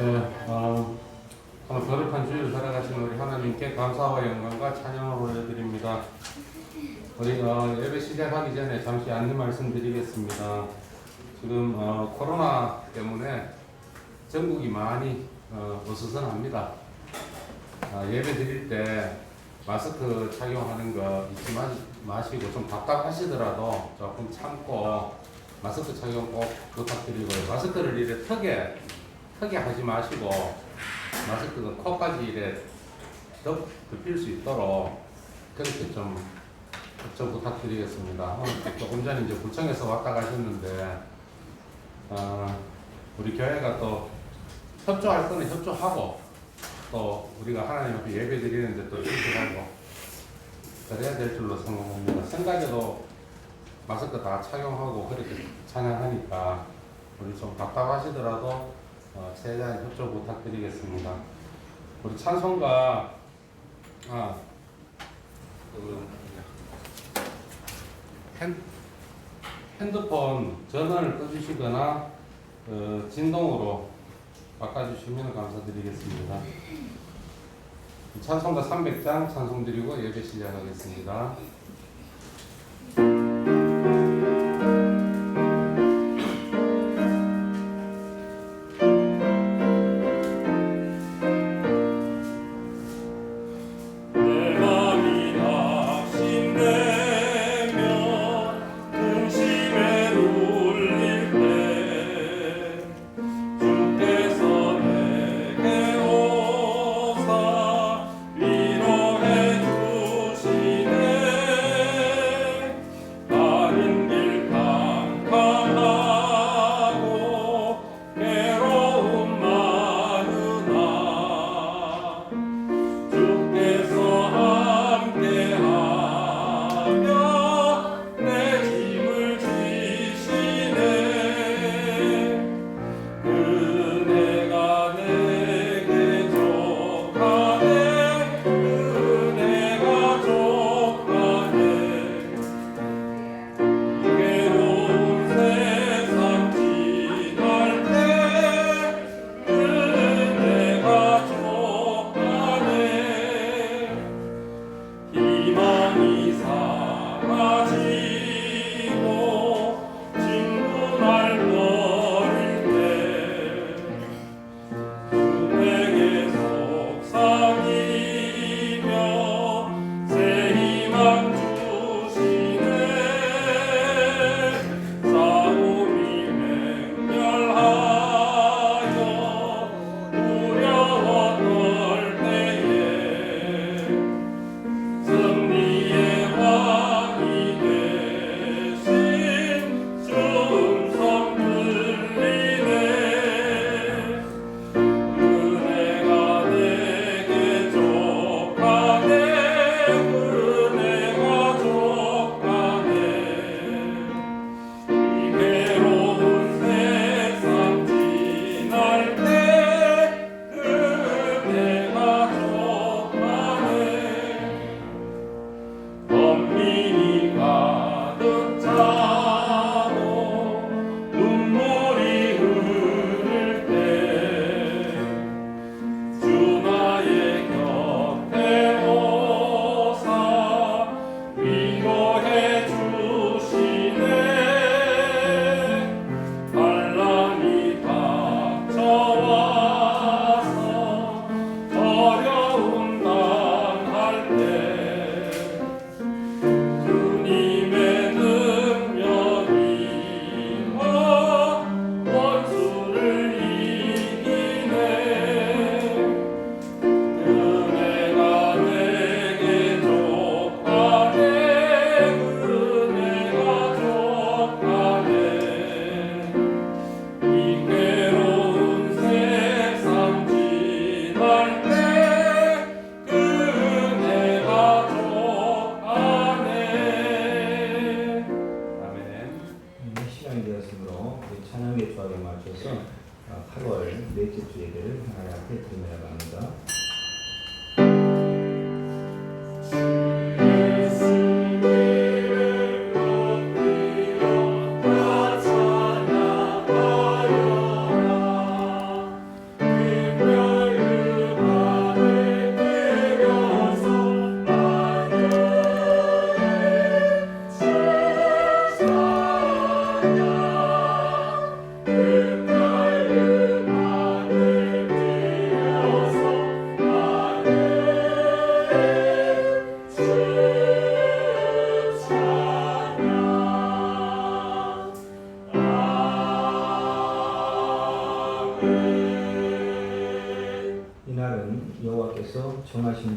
네, 오늘 거룩한 주일 살아가신 우리 하나님께 감사와 영광과 찬양을 올려드립니다. 우리 예배 시작하기 전에 잠시 안내 말씀드리겠습니다. 지금 코로나 때문에 전국이 많이 어수선합니다. 예배 드릴 때 마스크 착용하는 거 잊지 마시고, 좀 답답하시더라도 조금 참고 마스크 착용 꼭 부탁드리고요. 마스크를 이래 턱에 하지 마시고, 마스크가 코까지 이래 덮일 수 있도록 그렇게 좀 걱정 부탁드리겠습니다. 오늘 조금 전에 이제 구청에서 왔다 가셨는데, 우리 교회가 또 협조할 거는 협조하고, 또 우리가 하나님 앞에 예배 드리는데 또 협조하고 그래야 될 줄로 생각합니다. 생각에도 마스크 다 착용하고 그렇게 찬양하니까 우리 좀 답답하시더라도 최대한 협조 부탁드리겠습니다. 우리 찬송가 핸드폰 전원을 꺼주시거나 진동으로 바꿔주시면 감사드리겠습니다. 찬송가 300장 찬송 드리고 예배 시작하겠습니다. 위로해 주시네.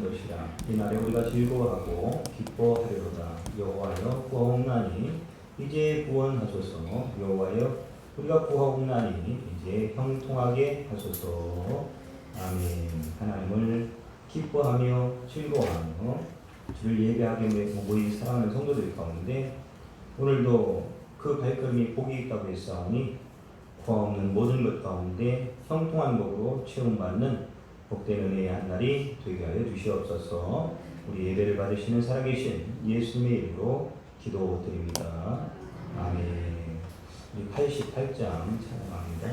것이라. 이날에 우리가 즐거워하고 기뻐하리로다. 여호와여 구하옵나니 이제 구원하소서. 여호와여 우리가 구하옵나니 이제 형통하게 하소서. 아멘. 하나님을 기뻐하며 즐거워하며 주를 예배하게 모이 사랑하는 성도들 가운데 오늘도 그 발걸음이 복이 있다고 했사오니 구하옵는 모든 것 가운데 형통한 복으로 채움받는 복된 은혜의 한 날이 되게 하여 주시옵소서. 우리 예배를 받으시는 살아계신 예수님의 이름으로 기도드립니다. 아멘. 우리 88장 찬양합니다.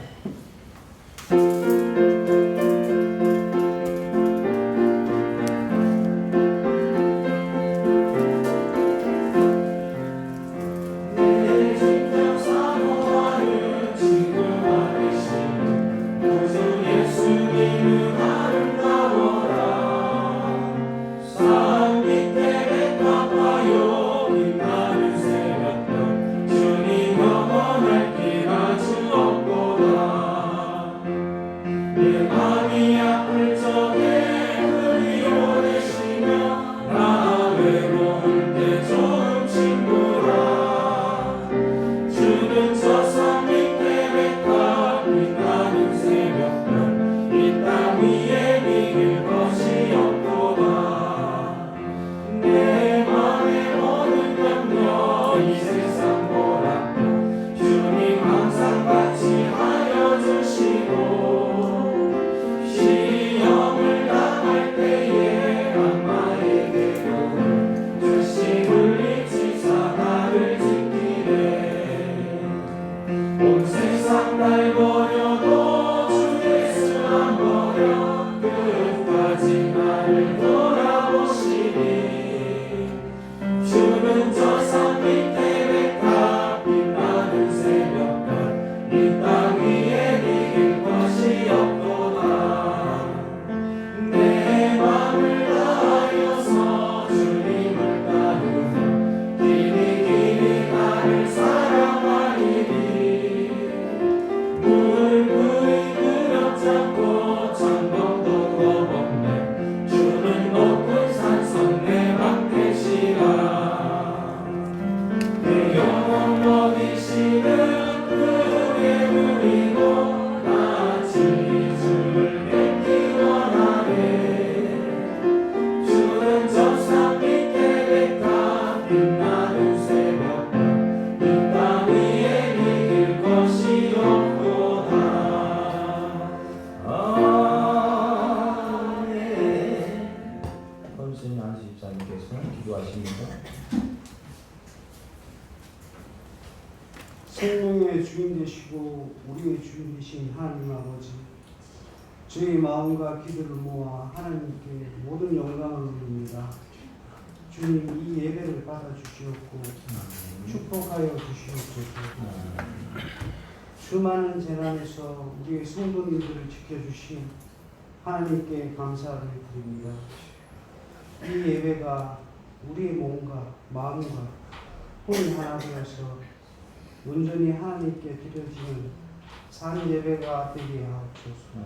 생명의 주인 되시고 우리의 주인 되신 하나님 아버지, 저희 마음과 기도를 모아 하나님께 모든 영광을 올립니다. 주님, 이 예배를 받아주시옵고 축복하여 주시옵소서. 수많은 재난에서 우리의 성도님들을 지켜주신 하나님께 감사를 드립니다. 이 예배가 우리의 몸과 마음과 혼이 하나 되어서 온전히 하나님께 드려지는 산 예배가 되게 하옵소서.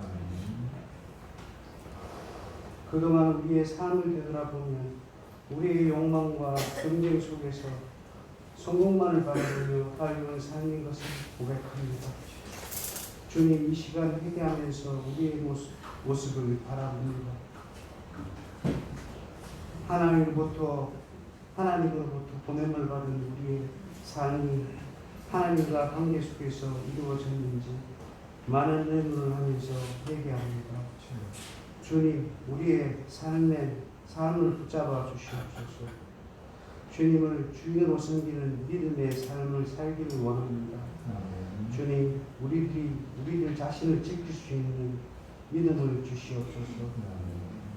그동안 우리의 삶을 되돌아보면 우리의 욕망과 경쟁 속에서 성공만을 바라보며 살려온 삶인 것을 고백합니다. 주님, 이 시간 회개하면서 우리의 모습을 바라봅니다. 하나님으로부터 보냄을 받은 우리의 삶이 하나님과 관계 속에서 이루어졌는지 많은 의문을 하면서 회개합니다. 주님, 우리의 삶을 붙잡아 주시옵소서. 주님을 주인으로 섬기는 믿음의 삶을 살기를 원합니다. 주님, 우리들 자신을 지킬 수 있는 믿음을 주시옵소서.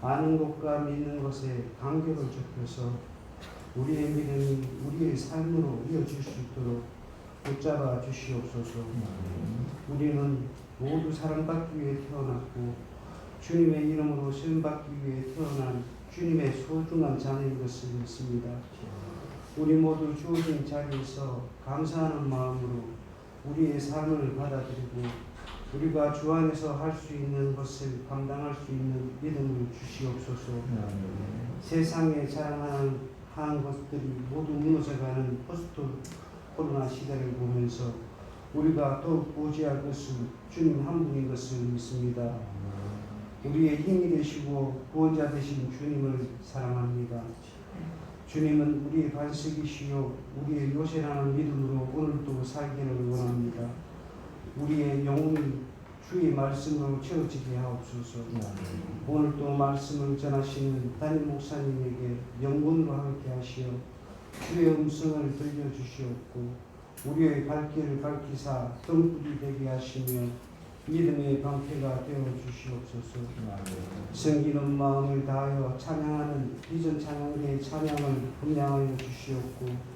아는 것과 믿는 것에 간격을 좁혀서 우리의 믿음이 우리의 삶으로 이어질 수 있도록 붙잡아 주시옵소서. 우리는 모두 사랑받기 위해 태어났고 주님의 이름으로 쓰임받기 위해 태어난 주님의 소중한 자녀인 것을 믿습니다. 우리 모두 주어진 자리에서 감사하는 마음으로 우리의 삶을 받아들이고 우리가 주 안에서 할 수 있는 것을 감당할 수 있는 믿음을 주시옵소서. 세상에 자랑하는 것들이 모두 무너져가는 포스트 코로나 시대를 보면서 우리가 더욱 보지할 것은 주님 한 분인 것을 믿습니다. 우리의 힘이 되시고 구원자 되신 주님을 사랑합니다. 주님은 우리의 반석이시요 우리의 요새라는 믿음으로 오늘도 살기를 원합니다. 우리의 영혼이 주의 말씀으로 채워지게 하옵소서. 오늘도 말씀을 전하시는 담임 목사님에게 영혼으로 함께 하시어 주의 음성을 들려주시옵고 우리의 발길을 밝히사 등불이 되게 하시며 믿음의 방패가 되어 주시옵소서. 성기는 마음을 다하여 찬양하는 비전 찬양대의 찬양을 분양하여 주시옵고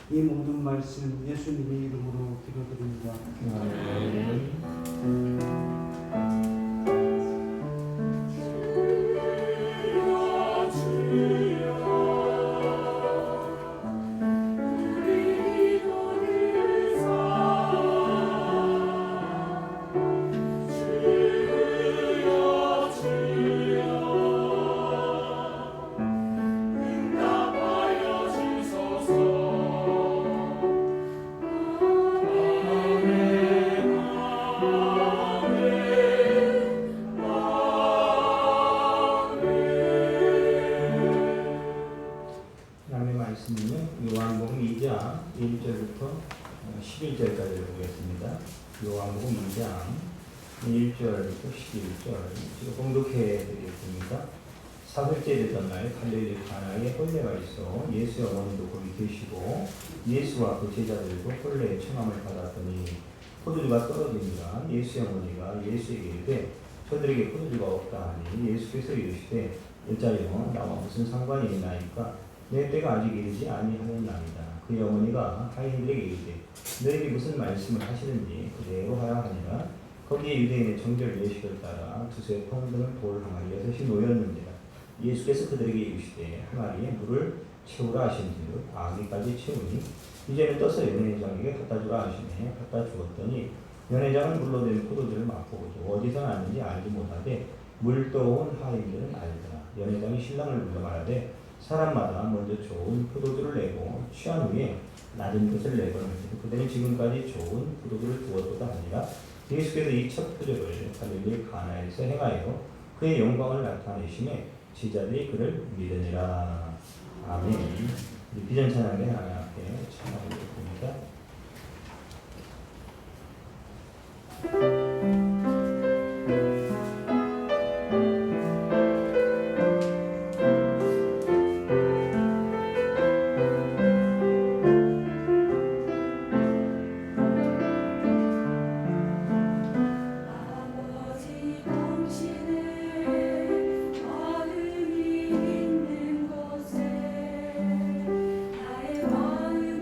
이 모든 말씀 예수님의 이름으로 기도드립니다. 요한복음 2장 1절부터 11절까지 보겠습니다. 요한복음 2장 1절부터 11절 봉독해 드리겠습니다. 사흘째 되던 날 갈릴리 가나에 혼례가 있어 예수의 어머니도 거기 계시고 예수와 그 제자들도 혼례의 청함을 받았더니 포도주가 떨어지니라. 예수의 어머니가 예수에게 이르되 저들에게 포도주가 없다 하니 예수께서 이르시되 여자여 나와 무슨 상관이 있나이까 내 때가 아직 이르지 아니하였나이다. 그의 어머니가 하인들에게 이르되 너에게 무슨 말씀을 하시는지 그대로 하라 하니라. 거기에 유대인의 정결 예식을 따라 두세 통 등을 돌 항아리 6이 놓였는지라. 예수께서 그들에게 이르시되 항아리에 물을 채우라 하신즉 아기까지 채우니 이제는 떠서 연회장에게 갖다 주라 하시매 갖다 주었더니 연회장은 물로 된 포도주를 맛보고도 어디서 났는지 알지 못하되 물 떠온 하인들은 알더라. 연회장이 신랑을 불러 말하되 사람마다 먼저 좋은 포도주를 내고 취한 후에 낮은 것을 내거늘 그들은 지금까지 좋은 포도주를 두었도다 하니라. 예수께서 이 첫 표적을 갈릴리 가나에서 행하여 그의 영광을 나타내심에 제자들이 그를 믿으니라. 아멘. 비전 찬양대 하나님 앞에 찬양하겠습니다. 마음이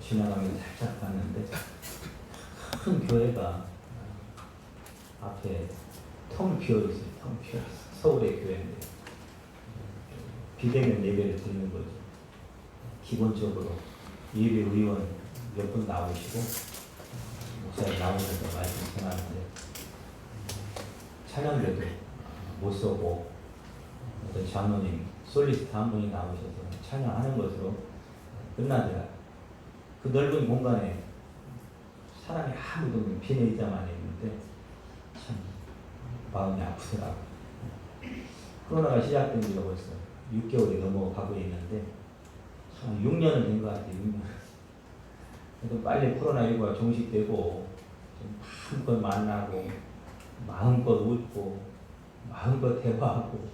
지나가면서 살짝 봤는데 큰 교회가 앞에 텅 비어있어요. 텅 비어있어요. 서울의 교회인데 비대면 예배를 드리는 거죠. 기본적으로 예배 의원 몇 분 나오시고 목사님 나오면서 말씀 전하는데 찬양대도 못 써고 어떤 장로님 솔리스트 한 분이 나오셔서 찬양하는 것으로 끝나더라. 그 넓은 공간에 사람이 아무도 없는 빈 의자만 있는데 참 마음이 아프더라고. 코로나가 시작된 지가 벌써 6개월이 넘어가고 있는데 참 6년은 된 것 같아요. 6년. 그래도 빨리 코로나19가 종식되고 좀 마음껏 만나고 마음껏 웃고 마음껏 대화하고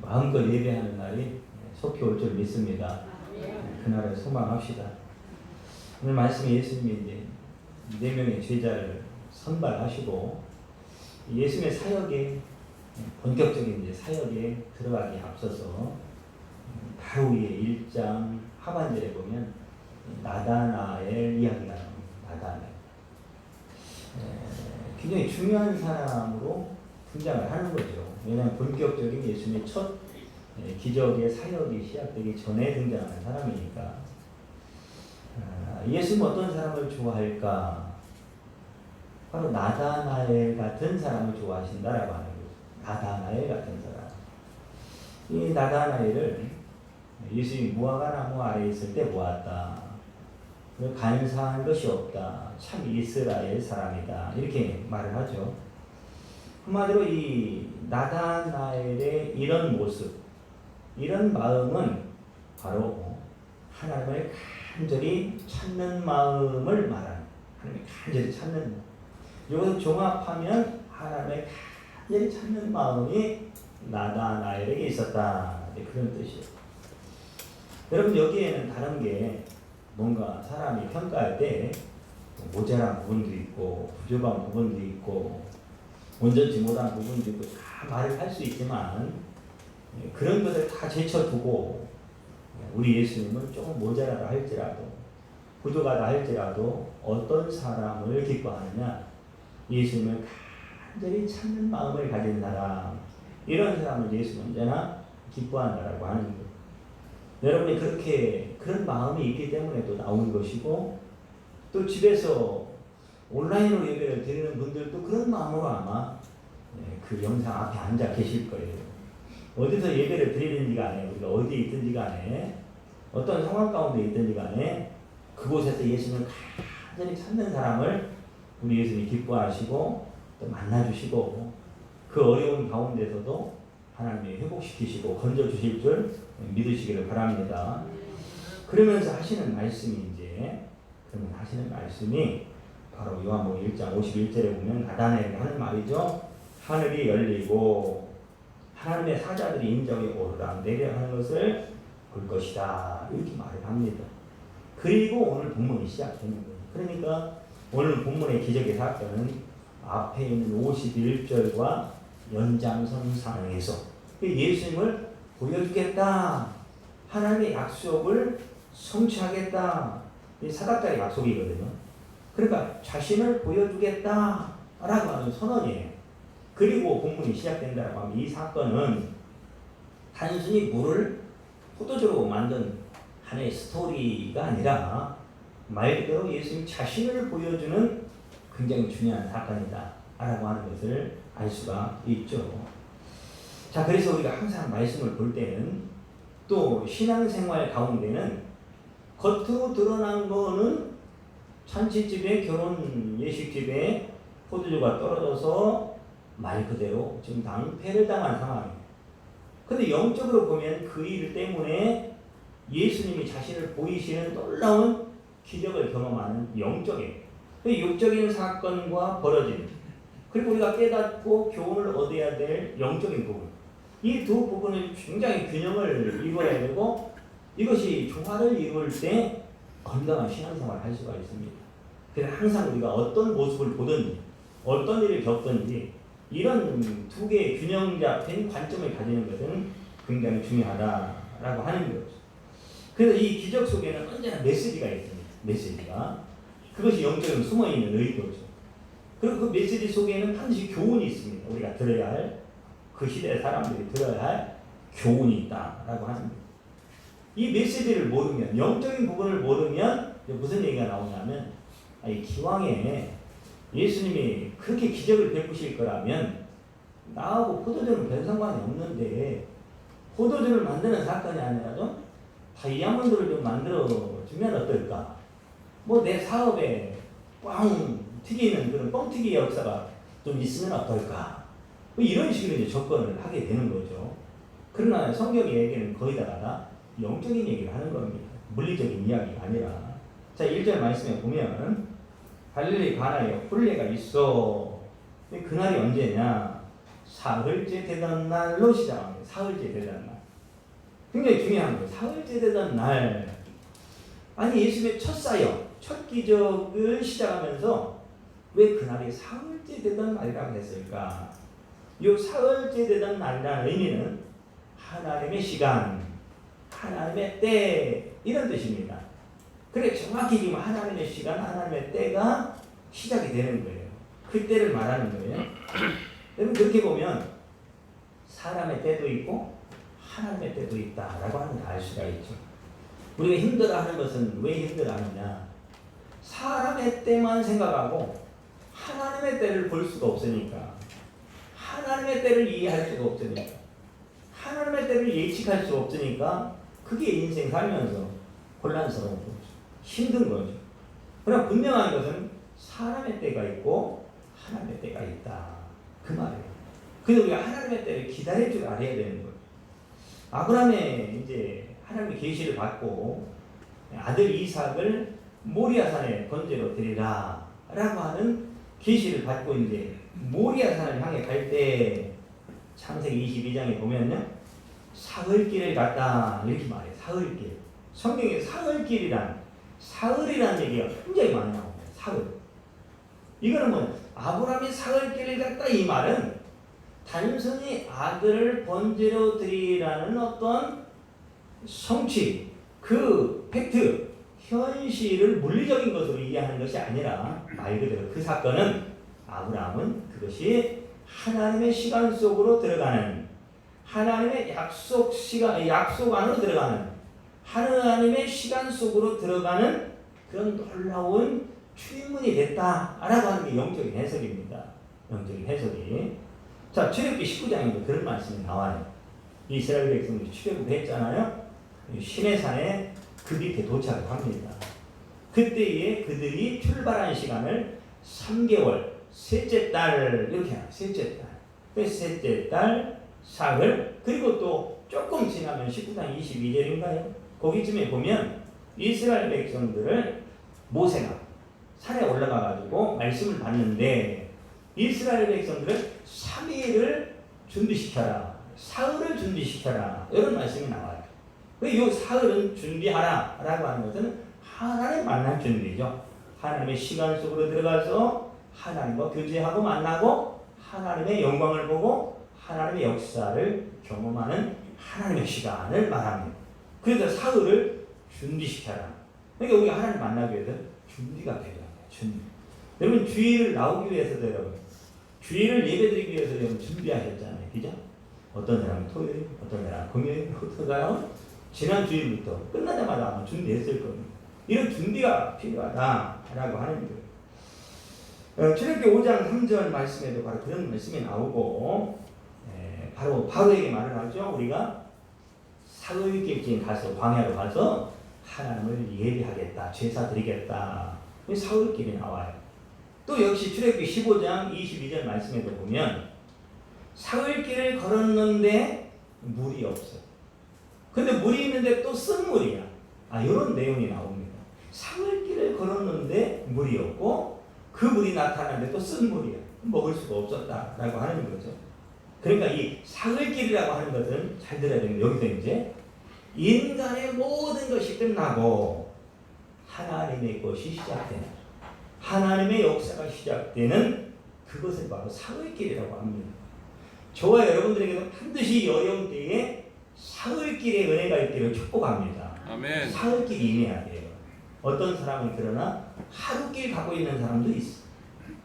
마음껏 예배하는 날이 속히 올 줄 믿습니다. 그날을 소망합시다. 오늘 말씀에 예수님이 이제 4명의 제자를 선발하시고 예수님의 사역에 본격적인 이제 사역에 들어가기 앞서서 바로 위에 1장 하반절에 보면 나다나엘 이야기가 나옵니다. 나다나엘. 굉장히 중요한 사람으로 등장을 하는 거죠. 왜냐하면 본격적인 예수님의 첫 기적의 사역이 시작되기 전에 등장하는 사람이니까. 예수님은 어떤 사람을 좋아할까? 바로 나다나엘 같은 사람을 좋아하신다라고 하는 거죠. 나다나엘 같은 사람. 이 나다나엘을 예수님이 무화과나무 아래에 있을 때 보았다. 간사한 것이 없다. 참 이스라엘 사람이다. 이렇게 말을 하죠. 한마디로 이 나다나엘의 이런 모습, 이런 마음은 바로 하나님을 간절히 찾는 마음을 말하는, 하나님을 간절히 찾는 마음. 이것을 종합하면 하나님을 간절히 찾는 마음이 나다나엘에게 있었다. 그런 뜻이에요. 여러분 여기에는 다른 게 뭔가 사람이 평가할 때 모자란 부분도 있고 부족한 부분도 있고 온전치 못한 부분도 있고 다 말을 할 수 있지만 그런 것을 다 제쳐두고 우리 예수님은 조금 모자라다 할지라도 부족하다 할지라도 어떤 사람을 기뻐하느냐, 예수님을 간절히 찾는 마음을 가진 사람, 이런 사람을 예수는 언제나 기뻐한다라고 하는 거예요. 여러분이 그렇게 그런 마음이 있기 때문에 또 나온 것이고, 또 집에서 온라인으로 예배를 드리는 분들도 그런 마음으로 아마 그 영상 앞에 앉아 계실 거예요. 어디서 예배를 드리든지 간에, 우리가 어디에 있든지 간에, 어떤 상황 가운데 있든지 간에 그곳에서 예수님을 간절히 찾는 사람을 우리 예수님이 기뻐하시고 또 만나주시고 그 어려운 가운데서도 하나님이 회복시키시고 건져주실 줄 믿으시기를 바랍니다. 그러면서 하시는 말씀이 그러면 하시는 말씀이 바로 요한복음 1장 51절에 보면 나다나엘이 하는 말이죠. 하늘이 열리고 하나님의 사자들이 인정에 오르락 내려가는 것을 볼 것이다. 이렇게 말을 합니다. 그리고 오늘 본문이 시작되는 거예요. 그러니까 오늘 본문의 기적의 사건은 앞에 있는 51절과 연장선상에서 예수님을 보여주겠다. 하나님의 약속을 성취하겠다. 이 사각자의 약속이거든요. 그러니까 자신을 보여주겠다 라고 하는 선언이에요. 그리고 본문이 시작된다고 하면 이 사건은 단순히 물을 포도주로 만든 하나의 스토리가 아니라 말 그대로 예수님 자신을 보여주는 굉장히 중요한 사건이다 라고 하는 것을 알 수가 있죠. 자, 그래서 우리가 항상 말씀을 볼 때는 또 신앙생활 가운데는 겉으로 드러난 거는 잔치집에 결혼 예식집에 포도주가 떨어져서 말 그대로 지금 낭패를 당한 상황이에요. 근데 영적으로 보면 그 일 때문에 예수님이 자신을 보이시는 놀라운 기적을 경험하는 영적인, 육적인 사건과 벌어진, 그리고 우리가 깨닫고 교훈을 얻어야 될 영적인 부분, 이 두 부분을 굉장히 균형을 이루어야 되고 이것이 조화를 이룰 때 건강한 신앙생활을 할 수가 있습니다. 그래서 항상 우리가 어떤 모습을 보든지 어떤 일을 겪든지 이런 두 개의 균형 잡힌 관점을 가지는 것은 굉장히 중요하다라고 하는 거죠. 그래서 이 기적 속에는 언제나 메시지가 있습니다. 메시지가. 그것이 영적으로 숨어있는 의도죠. 그리고 그 메시지 속에는 반드시 교훈이 있습니다. 우리가 들어야 할, 그 시대 사람들이 들어야 할 교훈이 있다라고 하십니다. 이 메시지를 모르면, 영적인 부분을 모르면 무슨 얘기가 나오냐면, 기왕에 예수님이 그렇게 기적을 베푸실 거라면 나하고 포도주는 별 상관이 없는데, 포도주를 만드는 사건이 아니라 좀 다이아몬드를 좀 만들어주면 어떨까? 뭐 내 사업에 꽝 튀기는 그런 뻥튀기 역사가 좀 있으면 어떨까? 뭐 이런 식으로 이제 접근을 하게 되는 거죠. 그러나 성경의 얘기는 거의 다 영적인 얘기를 하는 겁니다. 물리적인 이야기가 아니라. 자, 1절 말씀에 보면 갈릴리 가나에 혼례가 있어. 그날이 언제냐? 사흘째 되던 날로 시작합니다. 사흘째 되던 날. 굉장히 중요한 거예요. 사흘째 되던 날. 아니, 예수님의 첫 사역, 첫 기적을 시작하면서 왜 그날이 사흘째 되던 날이라고 했을까? 이 사흘째 되던 날이라는 의미는 하나님의 시간, 하나님의 때, 이런 뜻입니다. 그래, 정확히 지금 하나님의 시간, 하나님의 때가 시작이 되는 거예요. 그 때를 말하는 거예요. 여러분, 그렇게 보면 사람의 때도 있고 하나님의 때도 있다라고 하는 걸 알 수가 있죠. 우리가 힘들어하는 것은 왜 힘들어하느냐? 사람의 때만 생각하고 하나님의 때를 볼 수가 없으니까, 하나님의 때를 이해할 수가 없으니까, 하나님의 때를 예측할 수 없으니까 그게 인생 살면서 곤란스러운 거죠. 힘든 거죠. 그러나 분명한 것은 사람의 때가 있고 하나님의 때가 있다. 그 말이에요. 그래서 우리가 하나님의 때를 기다릴 줄 알아야 되는 거예요. 아브라함의 이제 하나님의 계시를 받고 아들 이삭을 모리아산에 번제로 드리라 라고 하는 계시를 받고 이제 모리아산을 향해 갈 때 창세기 22장에 보면요, 사흘길을 갔다 이렇게 말해요. 사흘길. 성경에 사흘이라는 얘기가 굉장히 많이 나옵니다. 사흘. 이거는 뭐 아브라함이 사흘길을 갔다, 이 말은 단순히 아들을 번제로 드리라는 어떤 성취, 그 팩트, 현실을 물리적인 것으로 이해하는 것이 아니라 말 그대로 그 사건은, 아브라함은 그것이 하나님의 시간 속으로 들어가는, 하나님의 약속 안으로 들어가는, 하나님의 시간 속으로 들어가는 그런 놀라운 출입문이 됐다라고 하는 게 영적인 해석입니다. 영적인 해석이. 자, 출애굽기 19장에도 그런 말씀이 나와요. 이스라엘 백성들이 출애굽을 했잖아요. 시내산에 그 밑에 도착을 합니다. 그때에 그들이 출발한 시간을 3개월, 셋째 달, 이렇게 해요. 셋째 달. 셋째 달, 사흘, 그리고 또 조금 지나면 19장 22절인가요? 거기쯤에 보면 이스라엘 백성들을 모세가 산에 올라가가지고 말씀을 받는데, 이스라엘 백성들을 3일을 준비시켜라, 사흘을 준비시켜라, 이런 말씀이 나와요. 이 사흘은 준비하라 라고 하는 것은 하나님 만날 준비죠. 하나님의 시간 속으로 들어가서 하나님과 교제하고 만나고 하나님의 영광을 보고 하나님의 역사를 경험하는 하나님의 시간을 말합니다. 그래서 사흘을 준비시켜라. 그러니까 우리가 하나님 만나기 위해서 준비가 필요합니다. 준비. 여러분, 주일을 나오기 위해서도, 여러분 주일을 예배드리기 위해서 여러분 준비하셨잖아요. 그죠? 어떤 사람은 토요일, 어떤 사람은 금요일, 어떤 사람은 지난 주일부터 끝나자마자 아마 준비했을 겁니다. 이런 준비가 필요하다라고 하는 거예요. 출애굽기 5장 3절 말씀에도 바로 그런 말씀이 나오고, 바로 바로에게 말을 하죠. 우리가 사흘길쯤 가서, 광야로 가서 하나님을 예배하겠다, 제사 드리겠다. 사흘길이 나와요. 또 역시 출애굽기 15장 22절 말씀에도 보면 사흘길을 걸었는데 물이 없어. 근데 물이 있는데 또 쓴 물이야. 이런 내용이 나옵니다. 사흘길을 걸었는데 물이 없고 그 물이 나타나는데 또 쓴 물이야. 먹을 수가 없었다라고 하는 거죠. 그러니까 이 사흘길이라고 하는 것은 잘 들어야 됩니다. 여기서 이제 인간의 모든 것이 끝나고 하나님의 것이 시작되는, 하나님의 역사가 시작되는 그것을 바로 사흘길이라고 합니다. 저와 여러분들에게도 반드시 어려운 때에 사흘길의 은혜가 있기를 축복합니다. 아멘. 사흘길이 임해야 돼요. 어떤 사람은 그러나 하루길 가고 있는 사람도 있어.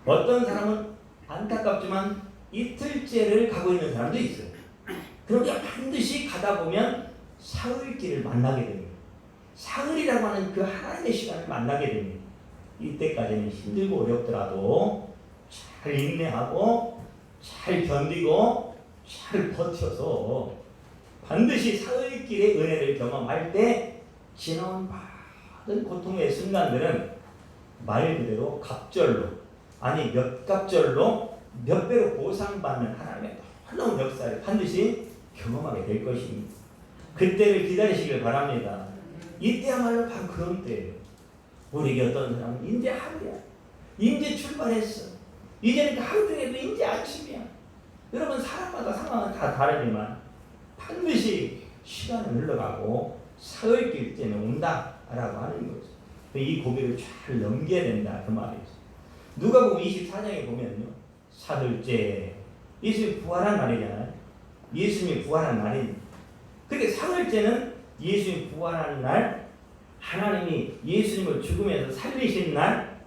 어떤 사람은 안타깝지만 이틀째를 가고 있는 사람도 있어요. 그러니까 반드시 가다 보면 사흘길을 만나게 됩니다. 사흘이라고 하는 그 하나님의 시간을 만나게 됩니다. 이때까지는 힘들고 어렵더라도 잘 인내하고 잘 견디고 잘 버텨서 반드시 사흘길의 은혜를 경험할 때 지나온 많은 고통의 순간들은 말 그대로 갑절로, 아니 몇 갑절로 몇 배로 보상받는 하나님의 놀라운 역사를 반드시 경험하게 될 것입니다. 그때를 기다리시길 바랍니다. 이때야말로 바로 그런 때예요. 우리에게 어떤 사람은 이제 하루야, 이제 출발했어, 이제는 하루 중에도 이제 아침이야. 여러분, 사람마다 상황은 다 다르지만 반드시 시간은 흘러가고 사흘길 때는 온다라고 하는 거죠. 이 고비를 잘 넘겨야 된다 그 말이죠. 누가복음 24장에 보면요, 사흘째, 예수님이 부활한 날이잖아요. 예수님이 부활한 날입니다. 근데 사흘째는 예수님이 부활한 날, 하나님이 예수님을 죽음에서 살리신 날,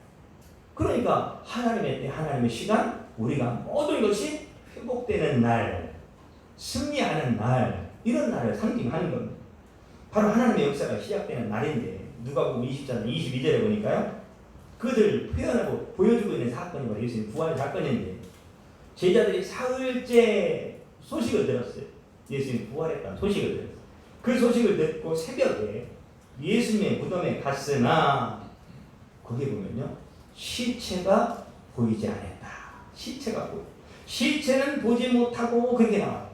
그러니까 하나님의 때, 하나님의 시간, 우리가 모든 것이 회복되는 날, 승리하는 날, 이런 날을 상징하는 겁니다. 바로 하나님의 역사가 시작되는 날인데, 누가복음 20장 22절에 보니까요, 그들 표현하고 보여주고 있는 사건이 바로 예수님 부활의 사건인데, 제자들이 사흘째 소식을 들었어요. 예수님 부활했다는 소식을 들었어요. 그 소식을 듣고 새벽에 예수님의 무덤에 갔으나 거기 보면요, 시체가 보이지 않았다. 시체가 보여. 시체는 보지 못하고 그렇게 나와요.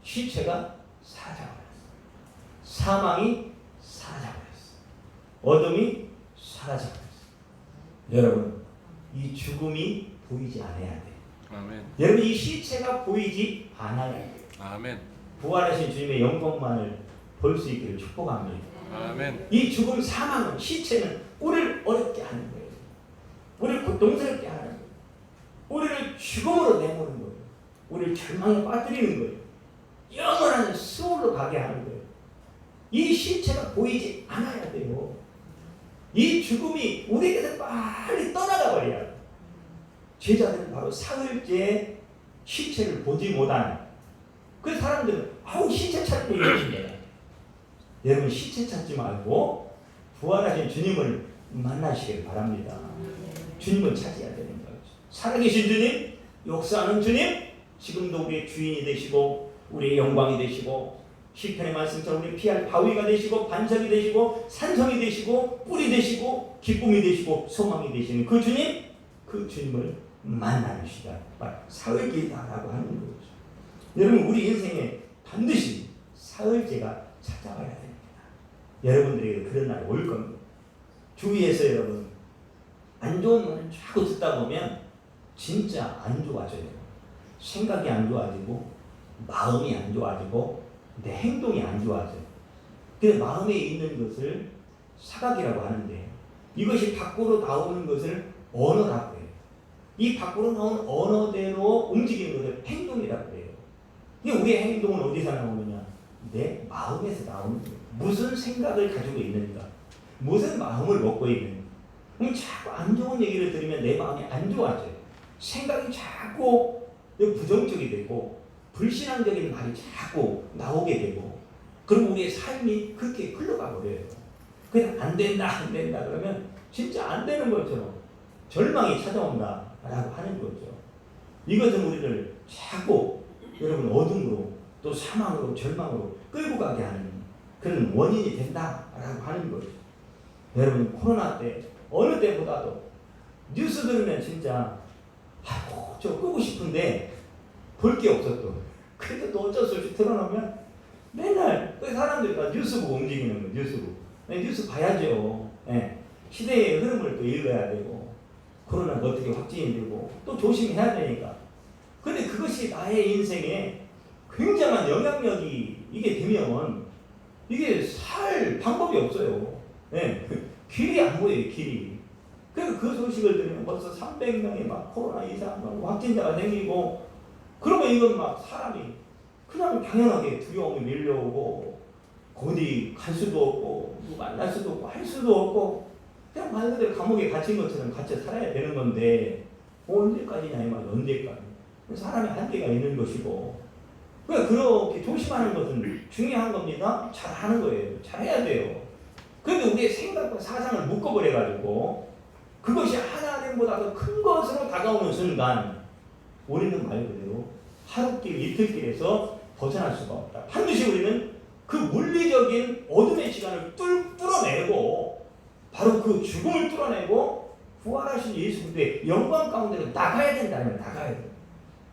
시체가 사라져버렸어. 사망이 사라져버렸어. 어둠이 사라져버렸어. 여러분, 이 죽음이 보이지 않아야 돼요. 아멘. 여러분, 이 시체가 보이지 않아야 돼요. 아멘. 부활하신 주님의 영광만을 볼 수 있기를 축복합니다. 아멘. 이 죽음, 사망은, 시체는 우리를 어렵게 하는 거예요. 우리를 고통스럽게 하는 거예요. 우리를 죽음으로 내모는 거예요. 우리를 절망에 빠뜨리는 거예요. 영원한 수월로 가게 하는 거예요. 이 시체가 보이지 않아야 돼요. 이 죽음이 우리에게서 빨리 떠나가 버려야 돼요. 제자들은 바로 사흘째 시체를 보지 못하는, 그 사람들은 아우 시체 찾고 있는데, 여러분 시체 찾지 말고 부활하신 주님을 만나시길 바랍니다. 주님을 찾아야 되는 거죠. 살아계신 주님, 역사하는 주님, 지금도 우리의 주인이 되시고 우리의 영광이 되시고 시편의 말씀처럼 우리 피할 바위가 되시고 반석이 되시고 산성이 되시고 뿔이 되시고 기쁨이 되시고 소망이 되시는 그 주님, 그 주님을 만나는 시간, 사흘째다라고 하는 거죠. 여러분, 우리 인생에 반드시 사흘째가 찾아와야 됩니다. 여러분들에게 그런 날이 올 겁니다. 주위에서 여러분 안 좋은 말을 자꾸 듣다 보면 진짜 안 좋아져요. 생각이 안 좋아지고 마음이 안 좋아지고 내 행동이 안 좋아져요. 그 마음에 있는 것을 사각이라고 하는데, 이것이 밖으로 나오는 것을 언어라고 해요. 이 밖으로 나온 언어대로 움직이는 것을 행동이라고 해요. 우리의 행동은 어디서 나오느냐? 내 마음에서 나오는 거예요. 무슨 생각을 가지고 있는가? 무슨 마음을 먹고 있는가? 그럼 자꾸 안 좋은 얘기를 들으면 내 마음이 안 좋아져요. 생각이 자꾸 부정적이 되고 불신앙적인 말이 자꾸 나오게 되고, 그리고 우리의 삶이 그렇게 흘러가 버려요. 그냥 안 된다 그러면 진짜 안 되는 것처럼 절망이 찾아온다라고 하는 거죠. 이것은 우리를 자꾸 여러분 어둠으로 또 사망으로 절망으로 끌고 가게 하는 그런 원인이 된다라고 하는 거죠. 여러분, 코로나 때 어느 때보다도 뉴스 들으면 진짜 아이고 저 끄고 싶은데 볼 게 없었던, 그래도 또 어쩔 수 없이 틀어놓으면 맨날 그 사람들이 다 뉴스 보고 움직이는 거예요. 뉴스 보고. 뉴스 봐야죠. 네. 시대의 흐름을 또 읽어야 되고, 코로나가 어떻게 확진이 되고 또 조심해야 되니까. 근데 그것이 나의 인생에 굉장한 영향력이 이게 되면 이게 살 방법이 없어요. 네. 길이 안 보여요, 길이. 그래서 그 소식을 들으면 벌써 300명이 막 코로나 이상 확진자가 생기고, 그러면 이건 막 사람이 그냥 당연하게 두려움이 밀려오고, 어디 갈 수도 없고, 누구 만날 수도 없고, 할 수도 없고, 그냥 말 그대로 감옥에 갇힌 것처럼 갇혀 살아야 되는 건데 언제까지냐 이 말이야. 언제까지. 사람의 한계가 있는 것이고 그러니까 그렇게 조심하는 것은 중요한 겁니다. 잘하는 거예요. 잘해야 돼요. 그런데 우리의 생각과 사상을 묶어버려가지고 그것이 하나님보다 더 큰 것으로 다가오는 순간 우리는 말 그대로 하루길 이틀길에서 벗어날 수가 없다. 반드시 우리는 그 물리적인 어둠의 시간을 뚫어내고 바로 그 죽음을 뚫어내고 부활하신 예수 그리스도의 영광 가운데로 나가야 된다면 나가야 돼요.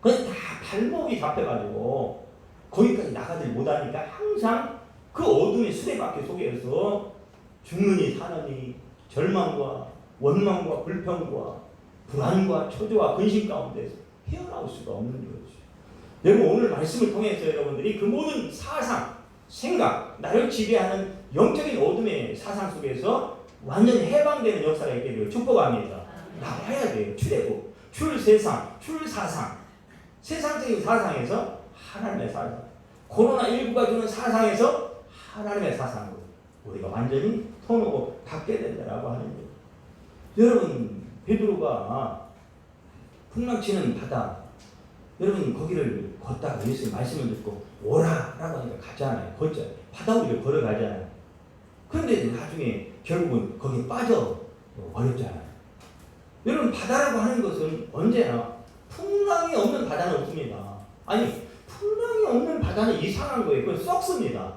그건 다 발목이 잡혀가지고 거기까지 나가지 못하니까 항상 그 어둠의 수레바퀴 속에서 죽느니 사느니 절망과 원망과 불평과 불안과 초조와 근심 가운데서 헤어나올 수가 없는 거죠. 여러분 오늘 말씀을 통해서 여러분들이 그 모든 사상, 생각, 나를 지배하는 영적인 어둠의 사상 속에서 완전히 해방되는 역사가 있게 되고 축복합니다. 나와야 돼요. 출애굽, 출세상, 출사상, 세상적인 사상에서 하나님의 사상, 코로나19가 주는 사상에서 하나님의 사상으로 우리가 완전히 터놓고 닫게 된다라고 하는 거예요. 여러분 베드로가 풍랑치는 바다 여러분 거기를 걷다가 예수의 말씀을 듣고 오라라고 하니까 가잖아요. 걷죠. 바다 위를 걸어가잖아요. 그런데 나중에 결국은 거기에 빠져 버렸잖아요. 여러분 바다라고 하는 것은 언제나 풍랑이 없는 바다는 없습니다. 아니 풍랑이 없는 바다는 이상한 거예요. 그건 썩습니다.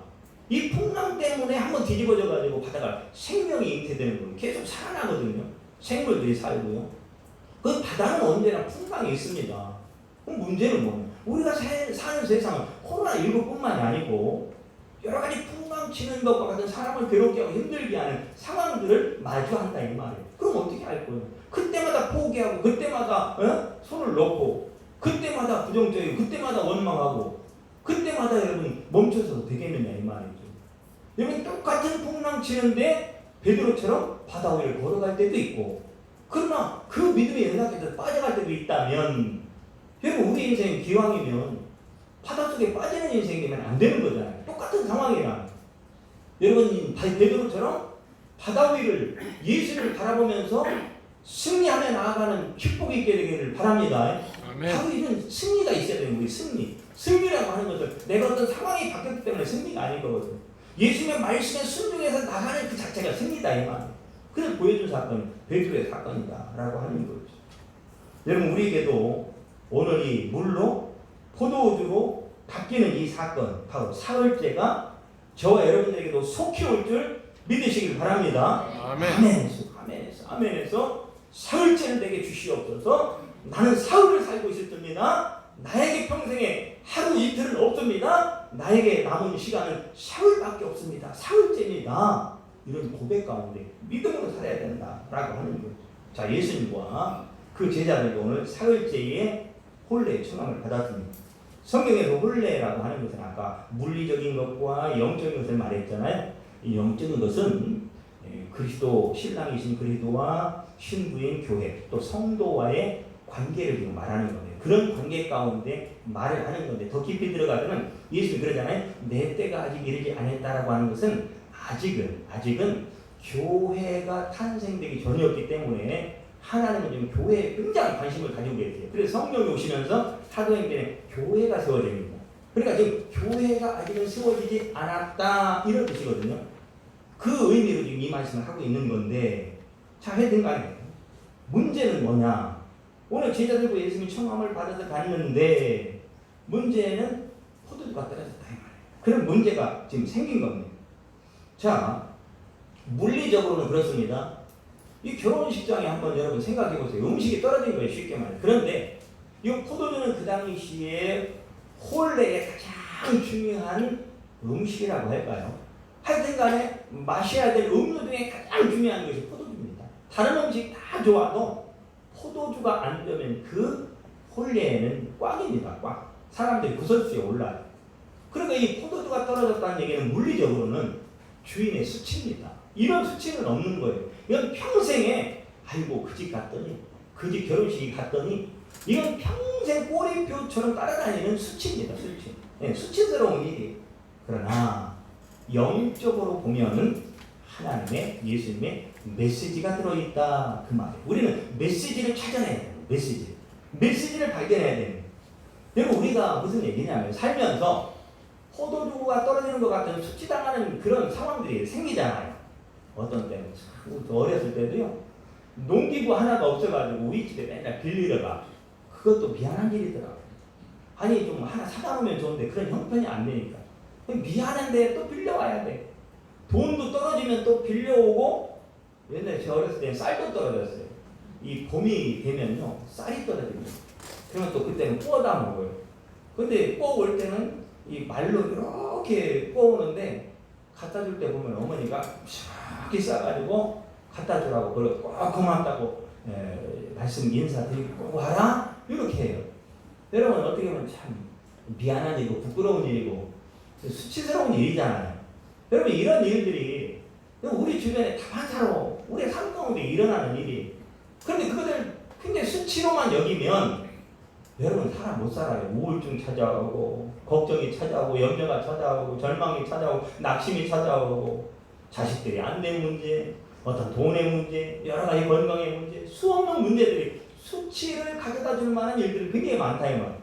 이 풍랑 때문에 한번 뒤집어져 가지고 바다가 생명이 잉태되는 거예요. 계속 살아나거든요. 생물들이 살고요. 그 바다는 언제나 풍랑이 있습니다. 그럼 문제는 뭐냐? 우리가 사는 세상은 코로나19뿐만이 아니고 여러 가지 풍랑 치는 것과 같은 사람을 괴롭게 하고 힘들게 하는 상황들을 마주한다 이 말이에요. 그럼 어떻게 할 거예요? 그때마다 포기하고 그때마다 손을 놓고 그때마다 부정적이고 그때마다 원망하고 그때마다 여러분 멈춰서도 되겠느냐 이 말이죠. 여러분 똑같은 풍랑 치는데 베드로처럼 바다 위를 걸어갈 때도 있고 그러나 그 믿음의 연약해서 빠져갈 때도 있다면 여러분 우리 인생이 기왕이면 바닷속에 빠지는 인생이 되면 안 되는 거잖아요. 똑같은 상황이라 여러분 베드로처럼 바다 위를 예수를 바라보면서 승리하며 나아가는 축복이 있게 되기를 바랍니다. 아멘. 바로 이런 승리가 있어야 돼요. 우리 승리라고 하는 것은 내가 어떤 상황이 바뀌었기 때문에 승리가 아닌 거거든요. 예수님의 말씀에 순종해서 나가는 그 자체가 승리다 이 말이에요. 그걸 보여준 사건이 베드로의 사건이다 라고 하는 거죠. 여러분 우리에게도 오늘 이 물로 포도주로 바뀌는 이 사건 바로 사흘째가 저와 여러분들에게도 속히 올 줄 믿으시길 바랍니다. 아멘. 아멘에서 사흘째를 내게 주시옵소서. 나는 사흘을 살고 있을 겁니다. 나에게 평생에 하루 이틀은 없습니다. 나에게 남은 시간은 사흘밖에 없습니다. 사흘째입니다. 이런 고백 가운데 믿음으로 살아야 된다라고 하는 거죠. 자, 예수님과 그 제자들이 오늘 사흘째에 혼례의 청함을 받았습니다. 성경에서 혼례라고 하는 것은 아까 물리적인 것과 영적인 것을 말했잖아요. 이 영적인 것은 그리스도 신랑이신 그리스도와 신부인 교회 또 성도와의 관계를 지금 말하는 거예요. 그런 관계 가운데 말을 하는 건데 더 깊이 들어가면 예수님이 그러잖아요. 내 때가 아직 이르지 않았다라고 하는 것은 아직은 교회가 탄생되기 전이었기 때문에 하나님은 지금 교회에 굉장히 관심을 가지고 계세요. 그래서 성령이 오시면서 사도행전에 교회가 세워집니다. 그러니까 지금 교회가 아직은 세워지지 않았다 이런 뜻이거든요. 그 의미로 지금 이 말씀을 하고 있는 건데 자, 하여튼간에 문제는 뭐냐? 오늘 제자들과 예수님이 청함을 받아서 갔는데 문제는 포도주가 떨어졌다 이 말이에요. 그런 문제가 지금 생긴 겁니다. 자, 물리적으로는 그렇습니다. 이 결혼식장에 한번 여러분 생각해 보세요. 음식이 떨어진 거예요. 쉽게 말해. 그런데 이 포도주는 그 당시에 혼례의 가장 중요한 음식이라고 할까요? 하여튼 간에 마셔야 될 음료 중에 가장 중요한 것이 포도주입니다. 다른 음식 다 좋아도 포도주가 안 되면 그 혼례에는 꽉입니다. 꽉. 사람들이 구설수에 올라요. 그러니까 이 포도주가 떨어졌다는 얘기는 물리적으로는 주인의 수치입니다. 이런 수치는 없는 거예요. 이건 평생에 아이고 그 집 갔더니 그 집 결혼식이 갔더니 이건 평생 꼬리표처럼 따라다니는 수치입니다. 수치. 네, 수치스러운 일이에요. 그러나 영적으로 보면은 하나님의 예수님의 메시지가 들어있다 그 말이에요. 우리는 메시지를 찾아내야 돼요. 메시지를 발견해야 돼요. 그리고 우리가 무슨 얘기냐면 살면서 포도주가 떨어지는 것 같은 수치당하는 그런 상황들이 생기잖아요. 어떤 때는 어렸을 때도요. 농기구 하나가 없어가지고 우리 집에 맨날 빌리러 가. 그것도 미안한 일이더라고요. 아니 좀 하나 사다 놓으면 좋은데 그런 형편이 안 되니까 미안한데 또 빌려와야 돼. 돈도 떨어지면 또 빌려오고 옛날에 제가 어렸을 때는 쌀도 떨어졌어요. 이 봄이 되면요 쌀이 떨어집니다. 그러면 또 그때는 구워다 먹어요. 근데 구워올 때는 이 말로 이렇게 구워오는데 갖다 줄 때 보면 어머니가 이렇게 싸가지고 갖다 주라고 그러고 꼭 고맙다고 말씀 인사드리고 꼭 와라 이렇게 해요. 여러분 어떻게 보면 참 미안한 일이고 부끄러운 일이고 수치스러운 일이잖아요. 여러분 이런 일들이 우리 주변에 다 많다고 우리 삶 가운데 일어나는 일이. 그런데 그것을 굉장히 수치로만 여기면 여러분 사람 못 살아요. 우울증 찾아오고 걱정이 찾아오고 염려가 찾아오고 절망이 찾아오고 낙심이 찾아오고 자식들이 안 된 문제 어떤 돈의 문제 여러 가지 건강의 문제 수없는 문제들이 수치를 가져다 줄 만한 일들이 굉장히 많다 이 말.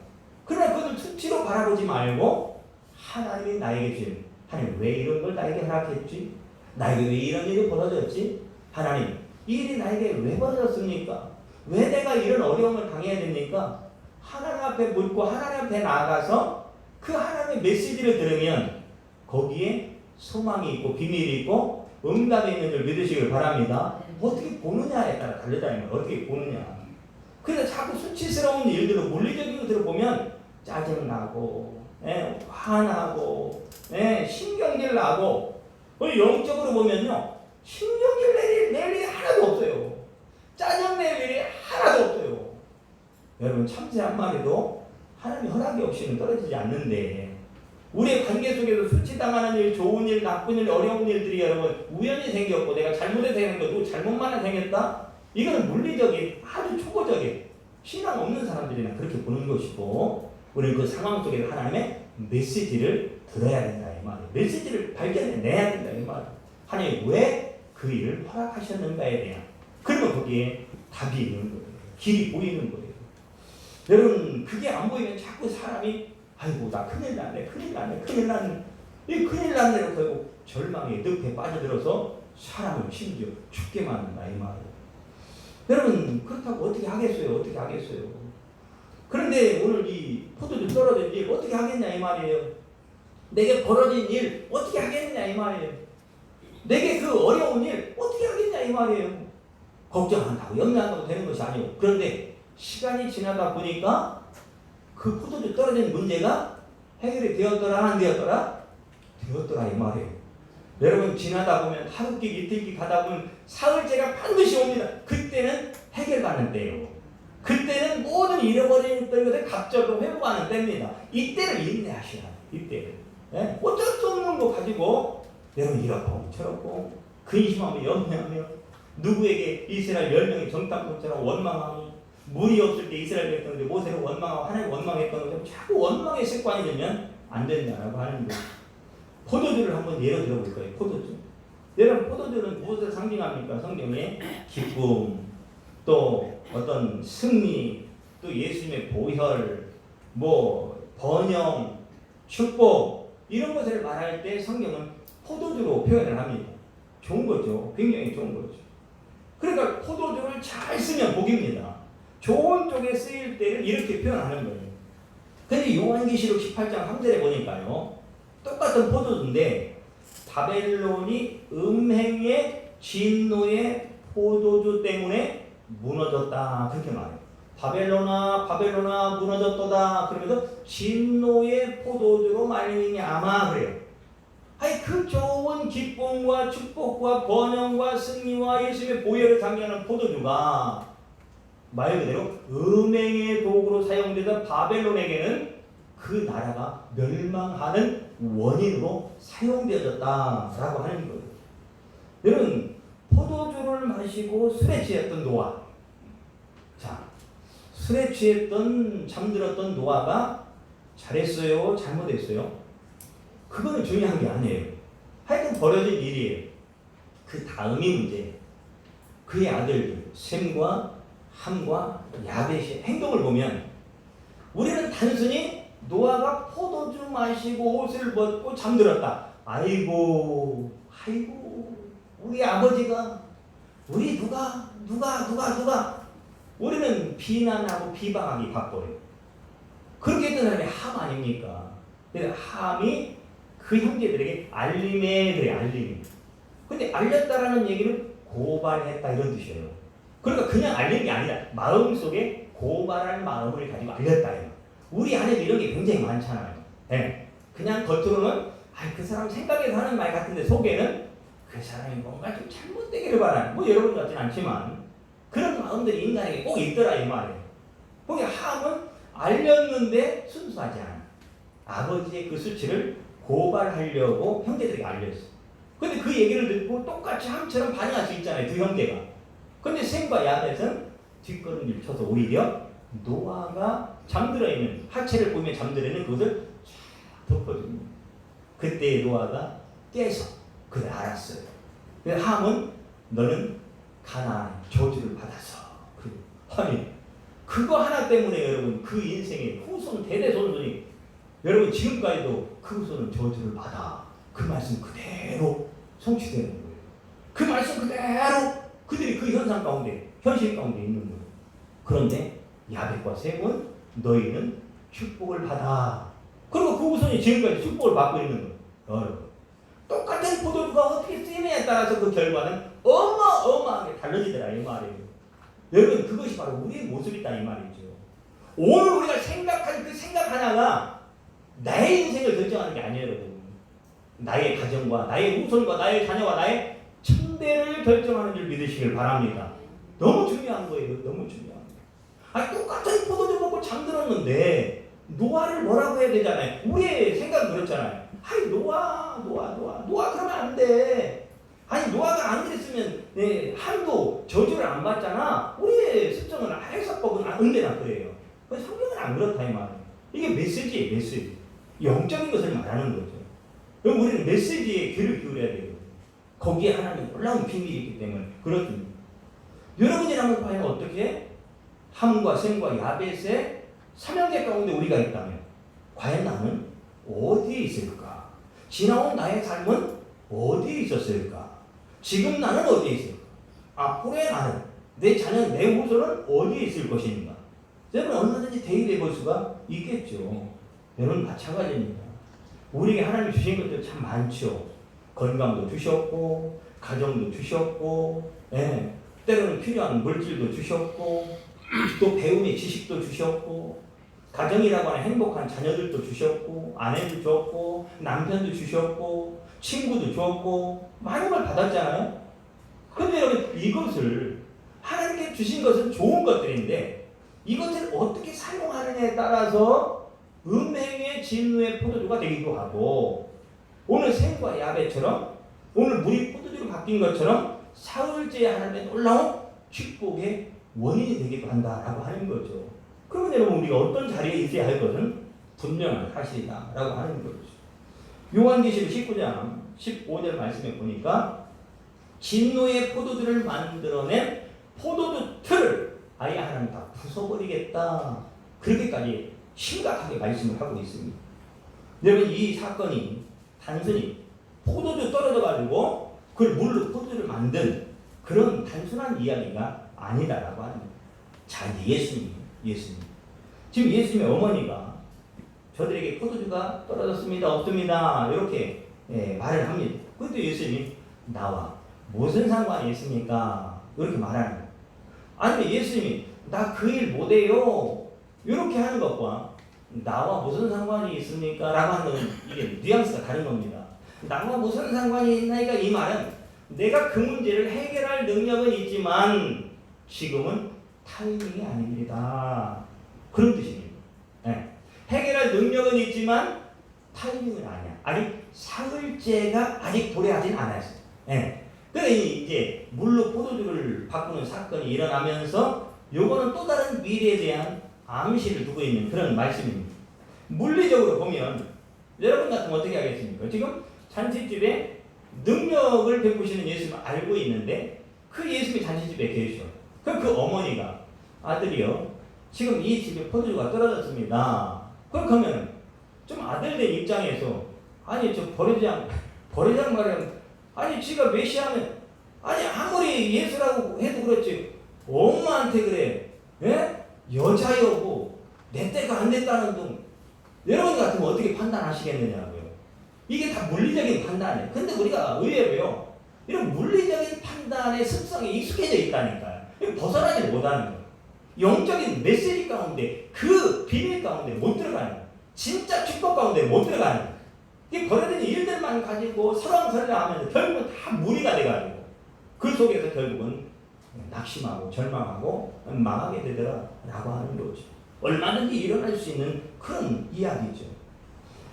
그러나 그것을 수치로 바라보지 말고 하나님이 나에게 주신 하나님 왜 이런 걸 나에게 허락했지? 나에게 왜 이런 일이 벌어졌지? 하나님 이 일이 나에게 왜 벌어졌습니까? 왜 내가 이런 어려움을 당해야 됩니까? 하나님 앞에 묻고 하나님 앞에 나아가서 그 하나님의 메시지를 들으면 거기에 소망이 있고 비밀이 있고 응답이 있는 줄 믿으시길 바랍니다. 어떻게 보느냐에 따라 다르다는 거예요. 어떻게 보느냐. 그래서 자꾸 수치스러운 일들을 물리적인 것들을 보면 짜증나고 화나고 신경질 나고 영적으로 보면요 신경질 낼 일이 하나도 없어요. 짜증 낼 일이 하나도 없어요. 여러분 참새 한 마리도 하나님의 허락이 없이는 떨어지지 않는데 우리의 관계 속에서 수치당하는 일, 좋은 일, 나쁜 일, 어려운 일들이 여러분 우연히 생겼고 내가 잘못해서 생겼고 잘못만 생겼다? 이거는 물리적인 아주 초보적인 신앙 없는 사람들이나 그렇게 보는 것이고 우리는 그 상황 속에서 하나님의 메시지를 들어야 된다 이 말이에요. 메시지를 발견해내야 된다 이 말이에요. 하나님 왜 그 일을 허락하셨는가에 대한 그러면 거기에 답이 있는 거예요. 길이 보이는 거예요. 여러분 그게 안 보이면 자꾸 사람이 아이고 나 큰일 났네 이 큰일 났네로 결국 절망에 늪에 빠져들어서 사람을 심지어 죽게 만든다 이 말이에요. 여러분 그렇다고 어떻게 하겠어요? 그런데 오늘 이 포도주 떨어진 일 어떻게 하겠냐 이 말이에요. 내게 벌어진 일 어떻게 하겠냐 이 말이에요. 내게 그 어려운 일 어떻게 하겠냐 이 말이에요. 걱정한다고 염려한다고 되는 것이 아니고 그런데 시간이 지나다 보니까 그 포도주 떨어진 문제가 해결이 되었더라 안 되었더라? 되었더라 이 말이에요. 여러분 지나다 보면 하루끼 이틀끼 가다 보면 사흘째가 반드시 옵니다. 그때는 해결받는 때예요. 그때는 모든 잃어버린 것을 갑자기 회복하는 때입니다. 이때를 인내하시라. 이때를. 어쩔 수 없는 거 가지고 여러분 이렇고 저렇고 근심하며 염려하며 누구에게 이스라엘 10명이 정탐꾼처럼 원망하고 물이 없을 때 이스라엘 백성들이 모세를 원망하고 하나님 원망했던 것처럼 자꾸 원망의 습관이 되면 안 된다라고 하는 거예요. 포도주를 한번 예로 들어볼 거예요. 포도주. 여러분 포도주는 무엇을 상징합니까? 성경에 기쁨, 또 어떤 승리, 또 예수님의 보혈, 번영, 축복 이런 것을 말할 때 성경은 포도주로 표현을 합니다. 좋은 거죠. 굉장히 좋은 거죠. 그러니까 포도주를 잘 쓰면 복입니다. 좋은 쪽에 쓰일 때를 이렇게 표현하는 거예요. 근데 요한계시록 18장 3절에 보니까요. 똑같은 포도주인데 바벨론이 음행의 진노의 포도주 때문에 무너졌다. 그렇게 말해요. 바벨론아 무너졌도다. 그러면서 진노의 포도주로 말미암아 그래요. 아니 그 좋은 기쁨과 축복과 번영과 승리와 예수님의 보혈을 상징하는 포도주가 말 그대로 음행의 도구로 사용되던 바벨론에게는 그 나라가 멸망하는 원인으로 사용되어졌다라고 하는 거예요. 여러분 포도주를 마시고 술에 취했던 노아. 자, 술에 취했던 잠들었던 노아가 잘했어요? 잘못했어요? 그거는 중요한 게 아니에요. 하여튼 벌어진 일이에요. 그 다음이 문제예요. 그의 아들들 셈과 함과 야벳의 행동을 보면 우리는 단순히 노아가 포도주 마시고 옷을 벗고 잠들었다. 아이고 우리 아버지가 우리 누가 우리는 비난하고 비방하기 바빠요. 그렇게 했던 사람이 함 아닙니까? 그래서 함이 그 형제들에게 알림에 그래 알림이. 근데 알렸다라는 얘기는 고발했다 이런 뜻이에요. 그러니까 그냥 알린 게 아니라 마음속에 고발할 마음을 가지고 알렸다. 우리 안에도 이런 게 굉장히 많잖아요. 네. 그냥 겉으로는 그 사람 생각에서 하는 말 같은데 속에는 그 사람이 뭔가 좀 잘못되기를 바라는 뭐 여러분 같진 않지만 그런 마음들이 인간에게 꼭 있더라 이 말이에요. 거기 함은 알렸는데 순수하지 않아. 아버지의 그 수치를 고발하려고 형제들에게 알렸어. 근데 그 얘기를 듣고 똑같이 함처럼 반응할 수 있잖아요. 두 형제가. 근데 셈과 야벳은 뒷걸음질 쳐서 오히려 노아가 잠들어 있는 하체를 보면 잠들어 있는 그것을 쫙 덮어줍니다. 그때 노아가 깨서 그걸 알았어요. 그래서 함은 너는 가나안 저주를 받아서 아니 그거 하나 때문에 여러분 그 인생의 후손 대대손손이 여러분 지금까지도 그 후손은 저주를 받아. 그 말씀 그대로 성취되는 거예요. 그 말씀 그대로 그들이 그 현상 가운데 현실 가운데 있는 거예요. 그런데 야벳과 셈은 너희는 축복을 받아. 그리고 그 후손이 지금까지 축복을 받고 있는 거예요. 똑같은 포도주가 어떻게 쓰이느냐에 따라서 그 결과는 어마어마하게 달라지더라 이 말이에요. 여러분 그것이 바로 우리의 모습이다 이 말이죠. 오늘 우리가 생각하는 그 생각 하나가 나의 인생을 결정하는 게 아니에요 여러분. 나의 가정과 나의 후손과 나의 자녀와 나의 천대를 결정하는 줄 믿으시길 바랍니다. 너무 중요한 거예요. 너무 중요한 거예요. 똑같은 포도주 먹고 잠들었는데 노아를 뭐라고 해야 되잖아요. 우리의 생각은 그렇잖아요. 노아 그러면 안 돼. 노아가 안 그랬으면 함도 저주를 안 받잖아. 우리의 습성은 해석법은 언제나 그래요. 성경은 안 그렇다 이 말이에요. 이게 메시지예요. 메시지. 영적인 것을 말하는 거죠. 그럼 우리는 메시지에 귀를 기울여야 돼요. 거기에 하나님 놀라운 비밀이 있기 때문에 그렇습니다. 여러분이라면 과연 어떻게 함과 셈과 야벳의 삼형제 가운데 우리가 있다면 과연 나는 어디에 있을까? 지나온 나의 삶은 어디에 있었을까? 지금 나는 어디에 있을까? 앞으로의 나는 내 자녀, 내 후손은 어디에 있을 것인가? 여러분 얼마든지 대입해 볼 수가 있겠죠. 여러분 마찬가지입니다. 우리에게 하나님 주신 것들 참 많죠. 건강도 주셨고 가정도 주셨고 때로는 필요한 물질도 주셨고 또 배움의 지식도 주셨고 가정이라고 하는 행복한 자녀들도 주셨고 아내도 줬고 남편도 주셨고 친구도 줬고 많은 걸 받았잖아요. 그런데 여러분 이것을 하나님께 주신 것은 좋은 것들인데 이것을 어떻게 사용하느냐에 따라서 음행의 진노의 포도주가 되기도 하고 오늘 셈과 야벳처럼 오늘 물이 포도주로 바뀐 것처럼 사흘째 하나님의 놀라운 축복의 원인이 되기도 한다라고 하는 거죠. 그러면 여러분 우리가 어떤 자리에 있어야 할 것은 분명한 사실이다라고 하는 거죠. 요한계시록 19장 15절 말씀에 보니까 진노의 포도주를 만들어낸 포도주 틀을 아예 하나님 다 부숴버리겠다. 그렇게까지 심각하게 말씀을 하고 있습니다. 여러분 이 사건이 단순히 포도주 떨어져가지고 그걸 물로 포도주를 만든 그런 단순한 이야기가 아니다라고 하는 거예요. 자 이제 예수님. 지금 예수님의 어머니가 저들에게 포도주가 떨어졌습니다. 없습니다. 이렇게 말을 합니다. 그런데 예수님이 나와 무슨 상관이 있습니까? 이렇게 말하는 거예요. 아니면 예수님이 나 그 일 못해요. 이렇게 하는 것과 나와 무슨 상관이 있습니까? 라고 하는 건 이게 뉘앙스가 다른 겁니다. 나와 무슨 상관이 있나이까 이 말은 내가 그 문제를 해결할 능력은 있지만 지금은 타이밍이 아닙니다. 그런 뜻입니다. 해결할 능력은 있지만 타이밍은 아니야. 아직 사흘째가 아직 도래하진 않았어요. 그러니까 이제 물로 포도주를 바꾸는 사건이 일어나면서 요거는 또 다른 미래에 대한 암시를 두고 있는 그런 말씀입니다. 물리적으로 보면 여러분 같으면 어떻게 하겠습니까? 지금 잔치집에 능력을 베푸시는 예수님을 알고 있는데 그 예수님이 잔치집에 계셔. 그럼 그 어머니가 아들이요 지금 이 집에 포도주가 떨어졌습니다. 그러면 좀 아들된 입장에서 아니 저 버리장 말이야 아니 지가 메시아면 아니 아무리 예수라고 해도 그렇지 엄마한테 그래 예? 여자여고 내 때가 안 됐다는 둥 여러분 같으면 어떻게 판단하시겠느냐고요. 이게 다 물리적인 판단이에요. 근데 우리가 의외로요 이런 물리적인 판단의 습성에 익숙해져 있다니까요. 벗어나지 못하는 거예요. 영적인 메시지 가운데 그 비밀 가운데 못 들어가는 거예요. 진짜 축복 가운데 못 들어가는 거예요. 이 벌어진 일들만 가지고 설왕설래하면 결국은 다 무리가 돼가지고 그 속에서 결국은 낙심하고 절망하고 망하게 되더라라고 하는 거죠. 얼마든지 일어날 수 있는 그런 이야기죠.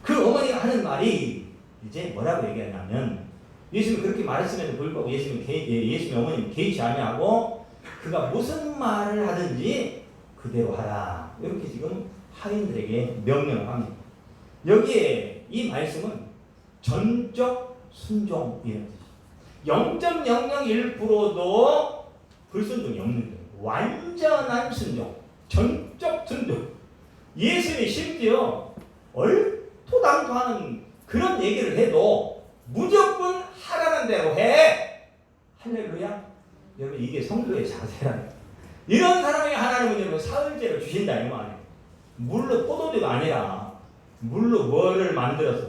그 어머니가 하는 말이 이제 뭐라고 얘기하냐면 예수님이 그렇게 말했음에도 불구하고 예수님이 어머니는 개의치 아니하고 그가 무슨 말을 하든지 그대로 하라. 이렇게 지금 하인들에게 명령을 합니다. 여기에 이 말씀은 전적 순종이라는 뜻이에요. 0.001%도 불순종이 없는 거예요. 완전한 순종, 전적 순종. 예수님이 심지어 얼토당토하는 그런 얘기를 해도 무조건 하라는 대로 해. 할렐루야. 여러분 이게 성도의 자세라는 이런 사람에게 하나님은 여러분 사흘째를 주신다 이 말이에요. 물로 포도주가 아니라 물로 뭐를 만들어서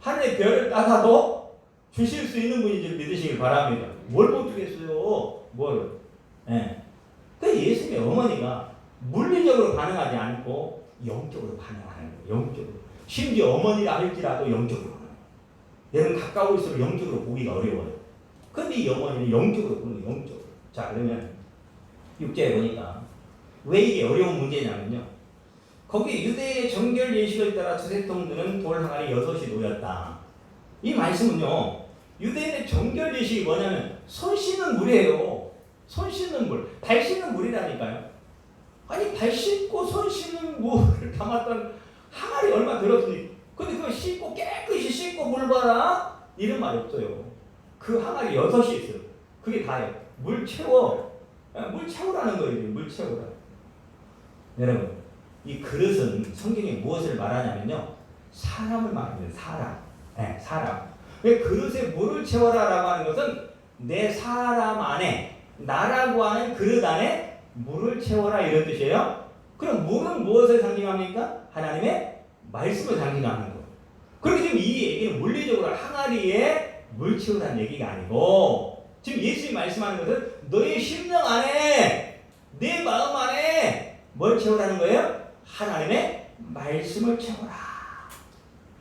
하늘의 별을 따다도 주실 수 있는 분인 줄 믿으시길 바랍니다. 뭘 못 주겠어요? 뭘? 예. 그 예수님의 어머니가 물리적으로 반응하지 않고 영적으로 반응하는 거예요. 영적으로. 심지어 어머니라 할지라도 영적으로. 여러분 가까울수록 영적으로 보기가 어려워요. 근데 이 어머니는 영적으로 보는 거예요. 영적으로. 자 그러면 6절에 보니까 왜 이게 어려운 문제냐면요. 거기 유대의 정결 예식을 따라 두세통들은 돌 항아리 6이 놓였다. 이 말씀은요. 유대인의 정결 예식이 뭐냐면 손 씻는 물이에요. 손 씻는 물. 발 씻는 물이라니까요. 아니 발 씻고 손 씻는 물을 담았던 항아리 얼마 들었으니 근데 그걸 씻고 깨끗이 씻고 물 봐라? 이런 말이 없어요. 그 항아리 6이 있어요. 그게 다예요. 물 채워. 물 채우라는 거예요. 물 채우라. 여러분 이 그릇은 성경에 무엇을 말하냐면요. 사람을 말합니다. 사람. 네, 사람. 왜 그릇에 물을 채워라라고 하는 것은 내 사람 안에 나라고 하는 그릇 안에 물을 채워라 이런 뜻이에요. 그럼 물은 무엇을 상징합니까? 하나님의 말씀을 상징하는 거예요. 그렇게 지금 이 얘기는 물리적으로 항아리에 물 채우라는 얘기가 아니고 지금 예수님이 말씀하는 것은 너의 심령 안에 내 마음 안에 뭘 채우라는 거예요? 하나님의 말씀을 채워라.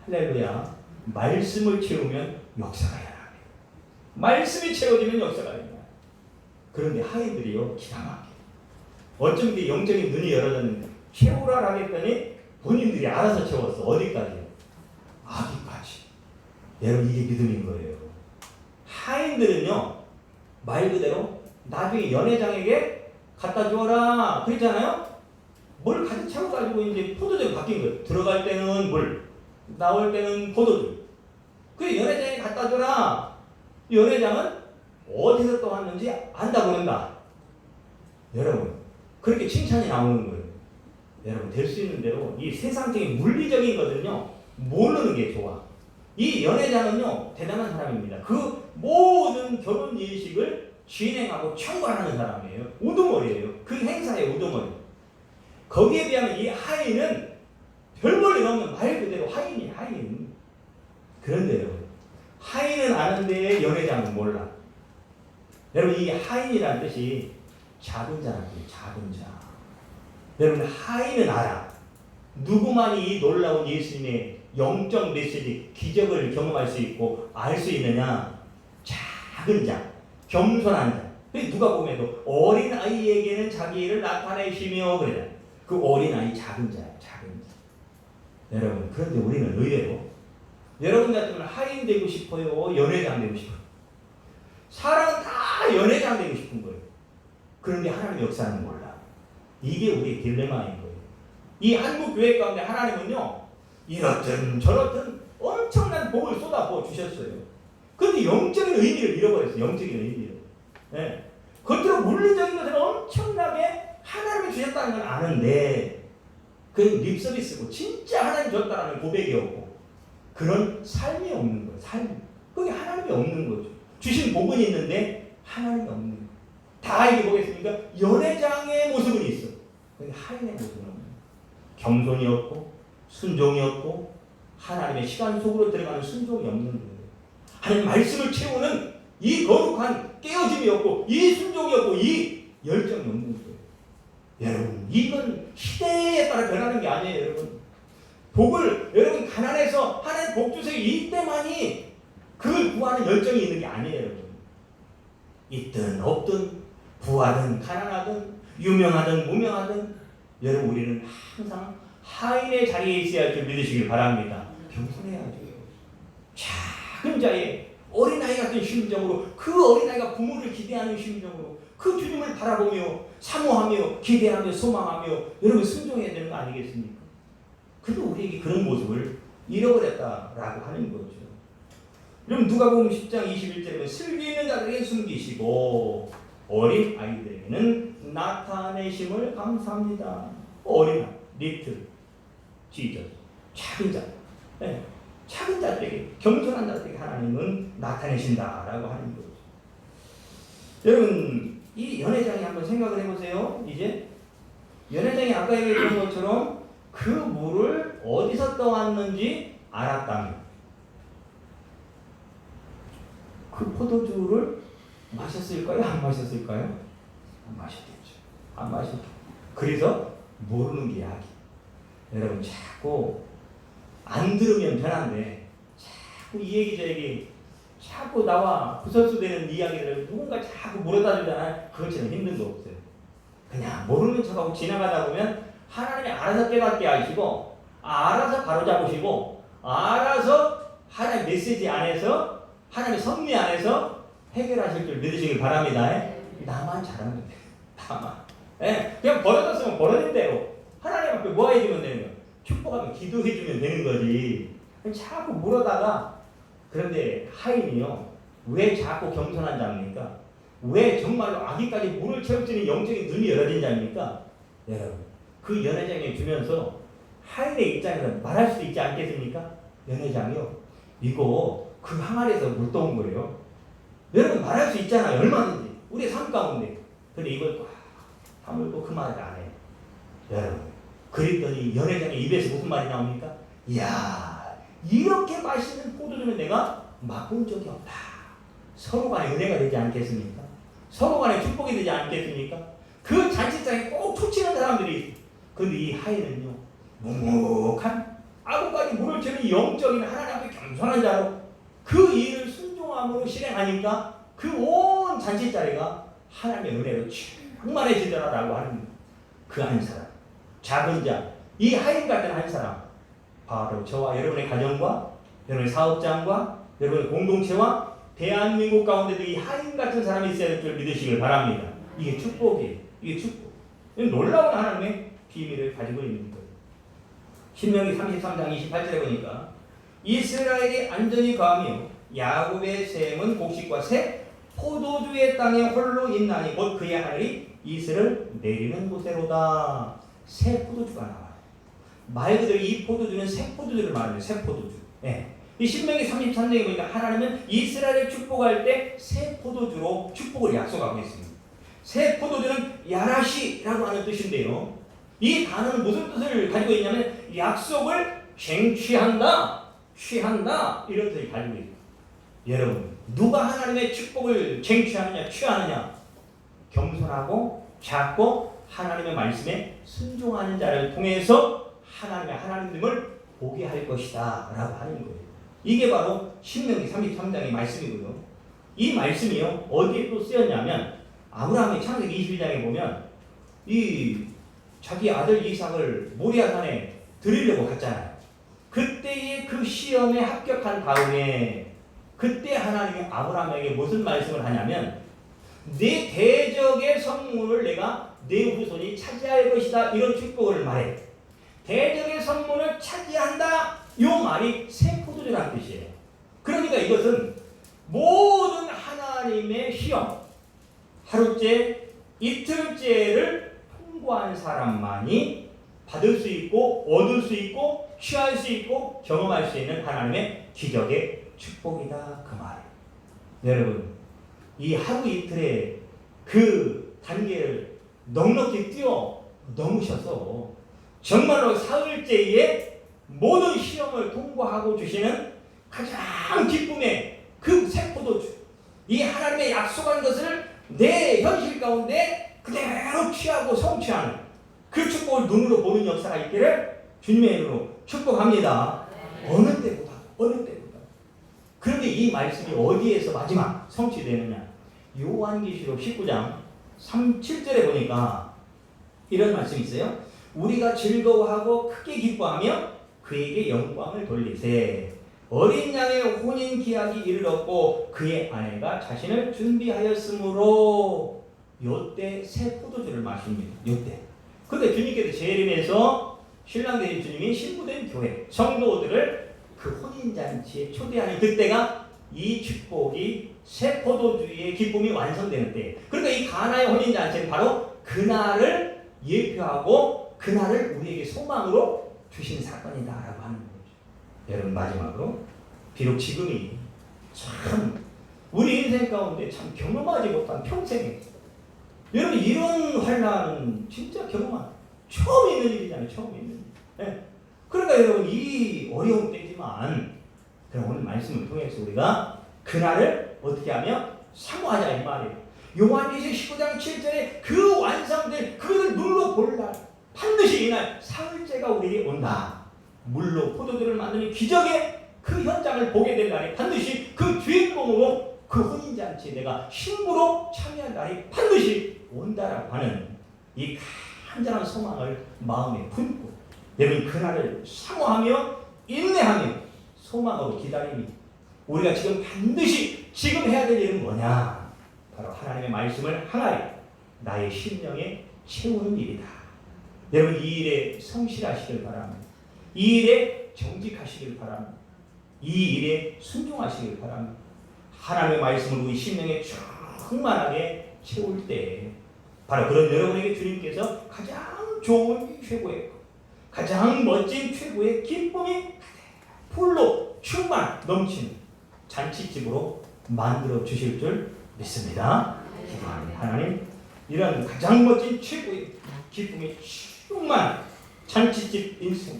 할렐루야. 말씀을 채우면 역사가 일어나요. 말씀이 채워지면 역사가 일어나요. 그런데 하인들이요 기가 막혀요. 어쩜 이렇게 영적인 눈이 열어졌는데 채우라 하겠더니 본인들이 알아서 채웠어. 어디까지요? 아기까지. 여러분 이게 믿음인 거예요. 하인들은요 말 그대로 나중에 연회장에게 갖다 주어라 그랬잖아요. 뭘 가득 채워가지고 이제 포도주가 바뀐 거예요. 들어갈 때는 물, 나올 때는 포도주. 그 연회장에 갖다 줘라. 연회장은 어디서 떠왔는지 안다 그런다. 여러분 그렇게 칭찬이 나오는 거예요. 여러분 될 수 있는 대로 이 세상적인 물리적인 것은요 모르는 게 좋아. 이 연회장은요 대단한 사람입니다. 그 모든 결혼 예식을 진행하고 총괄하는 사람이에요. 우두머리예요. 그 행사의 우두머리. 거기에 비하면 이 하인은 별 볼일 없는 말 그대로 하인이 하인. 그런데요 하인은 아는데 연회장은 몰라. 여러분 이 하인이라는 뜻이 작은 자라는 뜻이에요. 작은 자. 여러분 하인은 알아. 누구만이 이 놀라운 예수님의 영적 메시지 기적을 경험할 수 있고 알 수 있느냐? 작은 자, 겸손한 자. 누가 보면도 어린 아이에게는 자기 일을 나타내시며 그래. 그 어린 아이 작은 자야, 작은 자. 여러분 그런데 우리는 의외로 여러분 같으면 하인 되고 싶어요, 연회장 되고 싶어요. 사람은 다 연회장 되고 싶은 거예요. 그런데 하나님 역사는 몰라. 이게 우리의 딜레마인 거예요. 이 한국 교회 가운데 하나님은요 이렇든 저렇든 엄청난 복을 쏟아부어 주셨어요. 근데 영적인 의미를 잃어버렸어요. 영적인 의미를. 예. 겉으로 물리적인 것을 엄청나게 하나님이 주셨다는 건 아는데 그 립서비스고 진짜 하나님 줬다는 고백이 없고 그런 삶이 없는 거예요. 삶. 그게 하나님이 없는 거죠. 주신 복은 있는데 하나님이 없는 거예요. 다 이게 뭐겠습니까? 연회장의 모습은 있어. 근데 하인의 모습은 없는 거예요. 겸손이 없고 순종이 없고 하나님의 시간 속으로 들어가는 순종이 없는 거예요. 하나님 말씀을 채우는 이 거룩한 깨어짐이 없고 이 순종이 없고 이 열정이 없는 거예요. 여러분 이건 시대에 따라 변하는 게 아니에요. 여러분 복을 여러분 가난해서 하나님 복 주세요 이때만이 그걸 구하는 열정이 있는 게 아니에요. 여러분 있든 없든 부하든 가난하든 유명하든 무명하든 여러분 우리는 항상 하인의 자리에 있어야 할 줄 믿으시길 바랍니다. 겸손해야죠. 작은 자의 어린아이 같은 심정으로 그 어린아이가 부모를 기대하는 심정으로 그 주님을 바라보며 사모하며 기대하며 소망하며 여러분 순종해야 되는 거 아니겠습니까? 그래도 우리에게 그런 모습을 잃어버렸다라고 하는 거죠. 여러분 누가복음 10장 21절에 슬기 있는 자들에게 숨기시고 어린 아이들에게는 나타내심을 감사합니다. 어린아이, 리틀, 지저, 작은 자. 네. 작은 자들에게 겸손한 자들에게 하나님은 나타내신다라고 하는 거죠. 여러분 이 연회장이 한번 생각을 해보세요. 이제 연회장이 아까 얘기했던 것처럼 그 물을 어디서 떠왔는지 알았다면 그 포도주를 마셨을까요? 안 마셨을까요? 안 마셨겠죠. 안 마셨죠. 그래서 모르는 게 약이. 여러분 자꾸 안 들으면 편한데 자꾸 이 얘기 저 얘기 자꾸 나와 부설수되는 이야기를 누군가 자꾸 물어다 주잖아요. 그것처럼 힘든 거 없어요. 그냥 모르는 척하고 지나가다 보면 하나님이 알아서 깨닫게 하시고 알아서 바로잡으시고 알아서 하나님의 메시지 안에서 하나님의 섭리 안에서 해결하실 줄 믿으시길 바랍니다. 나만 잘하면 돼. 나만. 그냥 버려졌으면 버려진 대로 하나님 앞에 뭐 해주면 되는 거야. 축복하면 기도해주면 되는 거지. 자꾸 물어다가 그런데 하인이요. 왜 자꾸 겸손한 자입니까? 왜 정말로 아기까지 물을 채울 수 있는 영적인 눈이 열어진 자입니까? 여러분 그 연회장에 주면서 하인의 입장에서 말할 수도 있지 않겠습니까? 연회장이요. 이거 그 항아리에서 물 떠온 거예요. 여러분 말할 수 있잖아요. 얼마든지. 우리의 삶 가운데. 근데 이걸 꽉 다물고 그 말을 안 해요. 여러분 그랬더니 연회장의 입에서 무슨 말이 나옵니까? 이야 이렇게 맛있는 포도주는 내가 맛본 적이 없다. 서로 간에 은혜가 되지 않겠습니까? 서로 간에 축복이 되지 않겠습니까? 그 잔치장에 꼭 툭치는 사람들이 있어요. 근데 이 하인은요 묵묵한 아구까지 물을 채는 영적인 하나님 앞에 겸손한 자로 그 일을 순종함으로 실행하니까 그 온 잔치자리가 하나님의 은혜로 충만해지더라라고 하는 그 한 사람 작은 자, 이 하인 같은 한 사람 바로 저와 여러분의 가정과 여러분의 사업장과 여러분의 공동체와 대한민국 가운데도 이 하인 같은 사람이 있어야 될 줄 믿으시길 바랍니다. 이게 축복이에요. 이게 축복. 놀라운 하나님의 비밀을 가지고 있는 거예요. 신명기 33장 28절에 보니까 이스라엘이 안전히 거하며 야곱의 셈은 곡식과 새 포도주의 땅에 홀로 있나니 곧 그의 하늘이 이슬을 내리는 곳에로다. 새 포도주가 나와요. 말 그대로 이 포도주는 새 포도주를 말하는 새 포도주. 네. 이 신명기 33장에 보니까 하나님은 이스라엘을 축복할 때 새 포도주로 축복을 약속하고 있습니다. 새 포도주는 야라시라고 하는 뜻인데요. 이 단어는 무슨 뜻을 가지고 있냐면 약속을 쟁취한다, 취한다 이런 뜻을 가지고 있습니다. 여러분 누가 하나님의 축복을 쟁취하느냐, 취하느냐? 겸손하고 작고 하나님의 말씀에 순종하는 자를 통해서 하나님을 보게 할 것이다 라고 하는 거예요. 이게 바로 신명기 33장의 말씀이고요. 이 말씀이요 어디에 또 쓰였냐면 아브라함의 창세기 21장에 보면 이 자기 아들 이삭을 모리아산에 드리려고 갔잖아요. 그때의 그 시험에 합격한 다음에 그때 하나님이 아브라함에게 무슨 말씀을 하냐면 네 대적의 성문을 내가 네 후손이 차지할 것이다 이런 축복을 말해. 대적의 성문을 차지한다 이 말이 새 포도주라는 뜻이에요. 그러니까 이것은 모든 하나님의 시험, 하루째, 이틀째를 통과한 사람만이 받을 수 있고 얻을 수 있고 취할 수 있고 경험할 수 있는 하나님의 기적의 축복이다 그 말이에요. 여러분, 이 하루 이틀의 그 단계를 넉넉히 뛰어 넘으셔서 정말로 사흘째에 모든 시험을 통과하고 주시는 가장 기쁨의 그 세포도주, 이 하나님의 약속한 것을 내 현실 가운데 그대로 취하고 성취하는 그 축복을 눈으로 보는 역사가 있기를 주님의 이름으로 축복합니다. 어느 때보다. 그런데 이 말씀이 어디에서 마지막 성취되느냐? 요한계시록 19장 7절에 보니까 이런 말씀이 있어요. 우리가 즐거워하고 크게 기뻐하며 그에게 영광을 돌리세. 어린 양의 혼인 기약이 이르렀고 그의 아내가 자신을 준비하였으므로 요때 새 포도주를 마십니다. 요때. 근데 주님께서 재림해서 신랑 되신 주님이 신부된 교회 성도들을 그 혼인잔치에 초대하는 그때가 이 축복이 새 포도주의 기쁨이 완성되는 때. 그러니까 이 가나의 혼인잔치는 바로 그날을 예표하고 그날을 우리에게 소망으로 주신 사건이다라고 하는 거죠. 여러분, 마지막으로 비록 지금이 참 우리 인생 가운데 참 경험하지 못한 평생에, 여러분 이런 환난은 진짜 경험한 처음 있는 일이잖아요. 처음 있는 일. 네. 그러니까 여러분 이 어려운 때지만 그럼 오늘 말씀을 통해서 우리가 그날을 어떻게 하면 사모하자 이 말이에요. 요한계시록 19장 7절에 그 완성된 그것을 눈으로 볼 날, 반드시 이날 사흘째가 우리에게 온다. 물로 포도주를 만드는 기적의 그 현장을 보게 될 날이 반드시 그 주인공으로 그 혼인잔치에 내가 신부로 참여할 날이 반드시 온다라고 하는 이 간절한 소망을 마음에 품고 여러분 그날을 사모하며 인내하며 소망으로 기다리니 우리가 지금 반드시 지금 해야 될 일은 뭐냐? 바로 하나님의 말씀을 하나에 나의 심령에 채우는 일이다. 여러분 이 일에 성실하시길 바랍니다. 이 일에 정직하시길 바랍니다. 이 일에 순종하시길 바랍니다. 하나님의 말씀을 우리 심령에 충만하게 채울 때 바로 그런 여러분에게 주님께서 가장 좋은 최고의 가장 멋진 최고의 기쁨이 풀로 충만 넘치는 잔치집으로 만들어 주실 줄 믿습니다. 기도합니다. 하나님 이런 가장 멋진 최고의 기쁨이 충만 잔치집 인생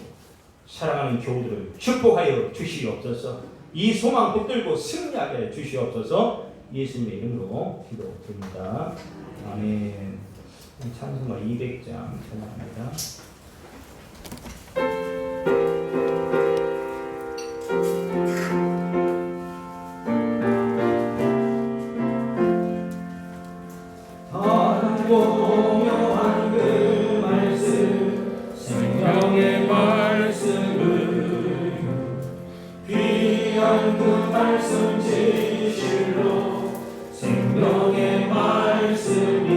사랑하는 교우들을 축복하여 주시옵소서. 이 소망 붙들고 승리하게 주시옵소서. 예수님의 이름으로 기도드립니다. 아멘. 찬송가 200장 찬양합니다. 고묘한 그 말씀 생명의 말씀을 귀한 그 말씀 진실로 생명의 말씀이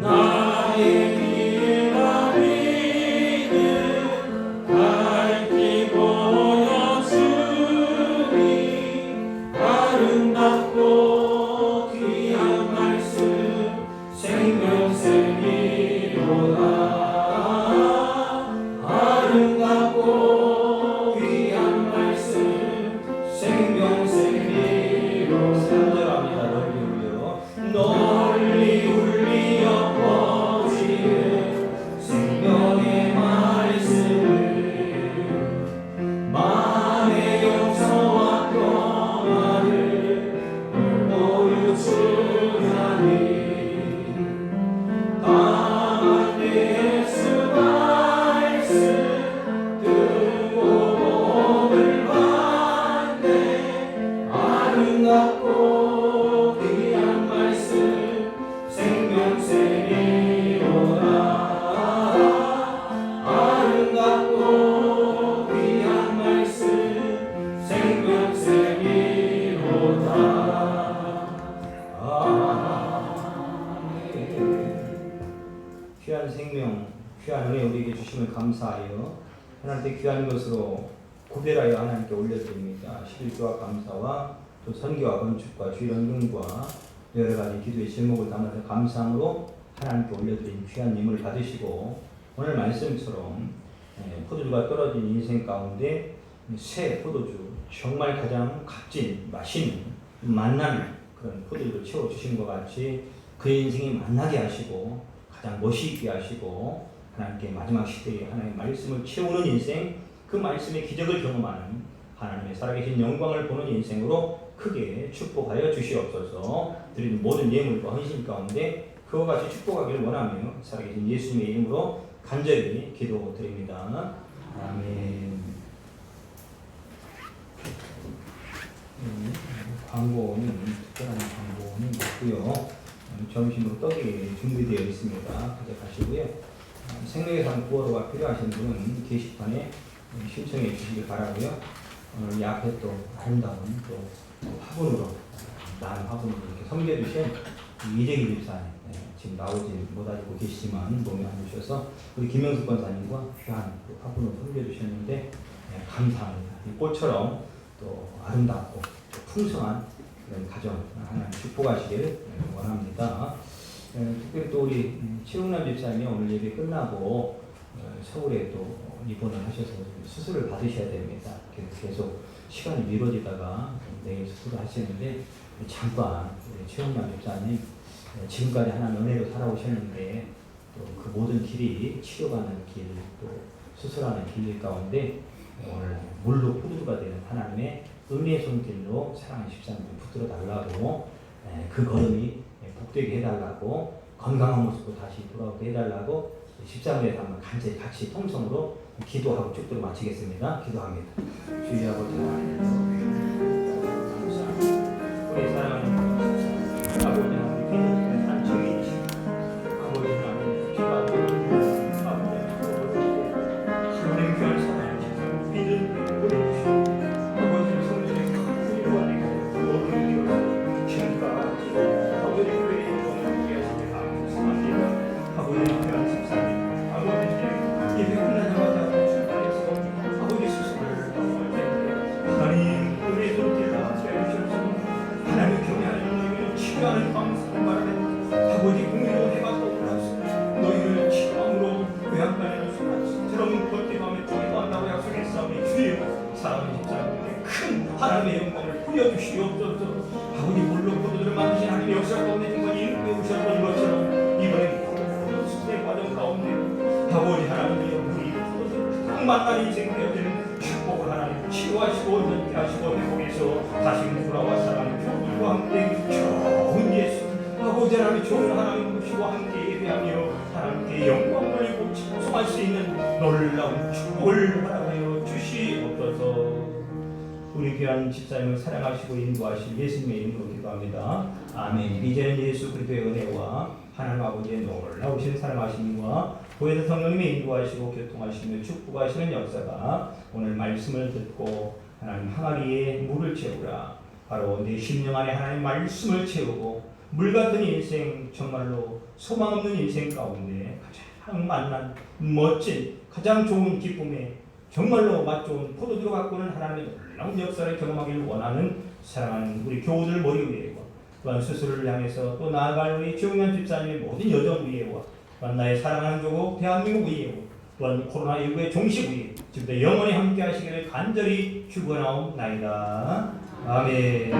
나의 길과 믿음 밝히 보여주니 아름답고 귀한 생명, 귀한 은혜 우리에게 주심을 감사하여 하나님께 귀한 것으로 구별하여 하나님께 올려드립니다. 11조와 감사와 또 선교와 건축과 주일헌금과 여러 가지 기도의 제목을 담아서 감사함으로 하나님께 올려드린 귀한 예물을 받으시고 오늘 말씀처럼 포도주가 떨어진 인생 가운데 새 포도주 정말 가장 값진 맛있는 만나는 그런 포도주를 채워주신 것 같이 그의 인생이 만나게 하시고 가장 멋있게 하시고 하나님께 마지막 시대에 하나님의 말씀을 채우는 인생 그 말씀의 기적을 경험하는 하나님의 살아계신 영광을 보는 인생으로 크게 축복하여 주시옵소서. 드리는 모든 예물과 헌신 가운데 그와 같이 축복하기를 원하며 살아계신 예수님의 이름으로 간절히 기도드립니다. 아멘. 광고는 특별한 광고는 없고요. 점심으로 떡이 준비되어 있습니다. 가져가시고요. 생명의 산 구호로가 필요하신 분은 게시판에 신청해 주시길 바라고요. 오늘 이 앞에 또 아름다운 또 화분으로 난 화분으로 이렇게 섬겨주신 이재기 집사님 지금 나오지 못하고 계시지만 몸에 안 주셔서 우리 김영숙 권사님과 귀한 화분을 섬겨주셨는데 감사합니다. 이 꽃처럼 또 아름답고 또 풍성한 그런 가정 하나님 축복하시길 원합니다. 특별히 또 우리 최웅남 집사님이 오늘 예배 끝나고 서울에 또 입원을 하셔서 수술을 받으셔야 됩니다. 계속 시간이 미뤄지다가 내일 수술을 하시는데 잠깐 최웅남 집사님 지금까지 하나님 은혜로 살아오셨는데 또 그 모든 길이 치료가는 길, 또 수술하는 길 가운데 오늘 물로 포도주가 되는 하나님의 은혜의 손길로 사랑하는 집사님 붙들어 달라고 그 걸음이 복되게 해달라고 건강한 모습으로 다시 돌아오게 해달라고 집사님에 한번 간절히 같이 통성으로 기도하고 축도를 마치겠습니다. 기도합니다. 주의 아버지 하나님 감사합니다. 우리 사랑하는 아버지 하나님 산 증인이시고 아버지 하나님 기도하고 하나님 귀한 사랑을 믿음 보내주시고 아버지 성전의 큰 위로와 모든 이것을 지금까지 아버지 교회의 영광을 보게 하시니 감사합니다. 아버지 귀한 집사님 아버지 예배 끝나자마자 출발해서 아버지 수술을 받을 때 하나님 우리의 손길과 함께하시옵소서. 하나님 경외하는 너희를 치료하는 감사를 말하되 아버지 공의로 해가 떠올랐으니 너희를 치료함으로 외양간에는 소나처럼 걷기밤에 쪼개도 한다고 약속했사오니 주여 사랑하는 집사님께 큰 하나님의 영광을 보여주시옵소서. 아버지 물로 포도주를 만드신 하나님의 역사 가운데 정말 이름에 오셨던 것처럼 이번에 포도 수술의 과정 가운데 아버지 하나님의 우리 포도주를 딱 만난 인생 되어지는 축복을 하나님 치유하시고 은퇴하시고 회복해서 다시 돌아와 사랑하는 교우들과 함께 좋은 예수 아버지 하나님 좋은 하나님 모시고 함께 예배하며 하나님께 영광 돌리고 찬송할 수 있는 놀라운 축복을 허락하여 주시옵소서. 우리 귀한 집사님을 사랑하시고 인도하실 예수님의 이름으로 기도합니다. 아멘. 이제는 예수 그리스도의 은혜와 하나님 아버지의 놀라우신 사랑하심과 보혜사 성령님의 인도하시고 교통하시며 축복하시는 역사가 오늘 말씀을 듣고 하나님 항아리에 물을 채우라. 바로 내 심령 안에 하나님 말씀을 채우고 물같은 인생 정말로 소망 없는 인생 가운데 가장 만난 멋진 가장 좋은 기쁨에 정말로 맛 좋은 포도주로 가꾸는 하나님의 놀라운 역사를 경험하기를 원하는 사랑하는 우리 교우들 머리 위에와 또한 스스로를 향해서 또 나아갈 우리 최웅현 집사님의 모든 여정 위에와 또한 나의 사랑하는 조국 대한민국 위에와 또한 코로나19의 종식 위에 지금부터 영원히 함께 하시기를 간절히 축원하옵나이다. 아멘.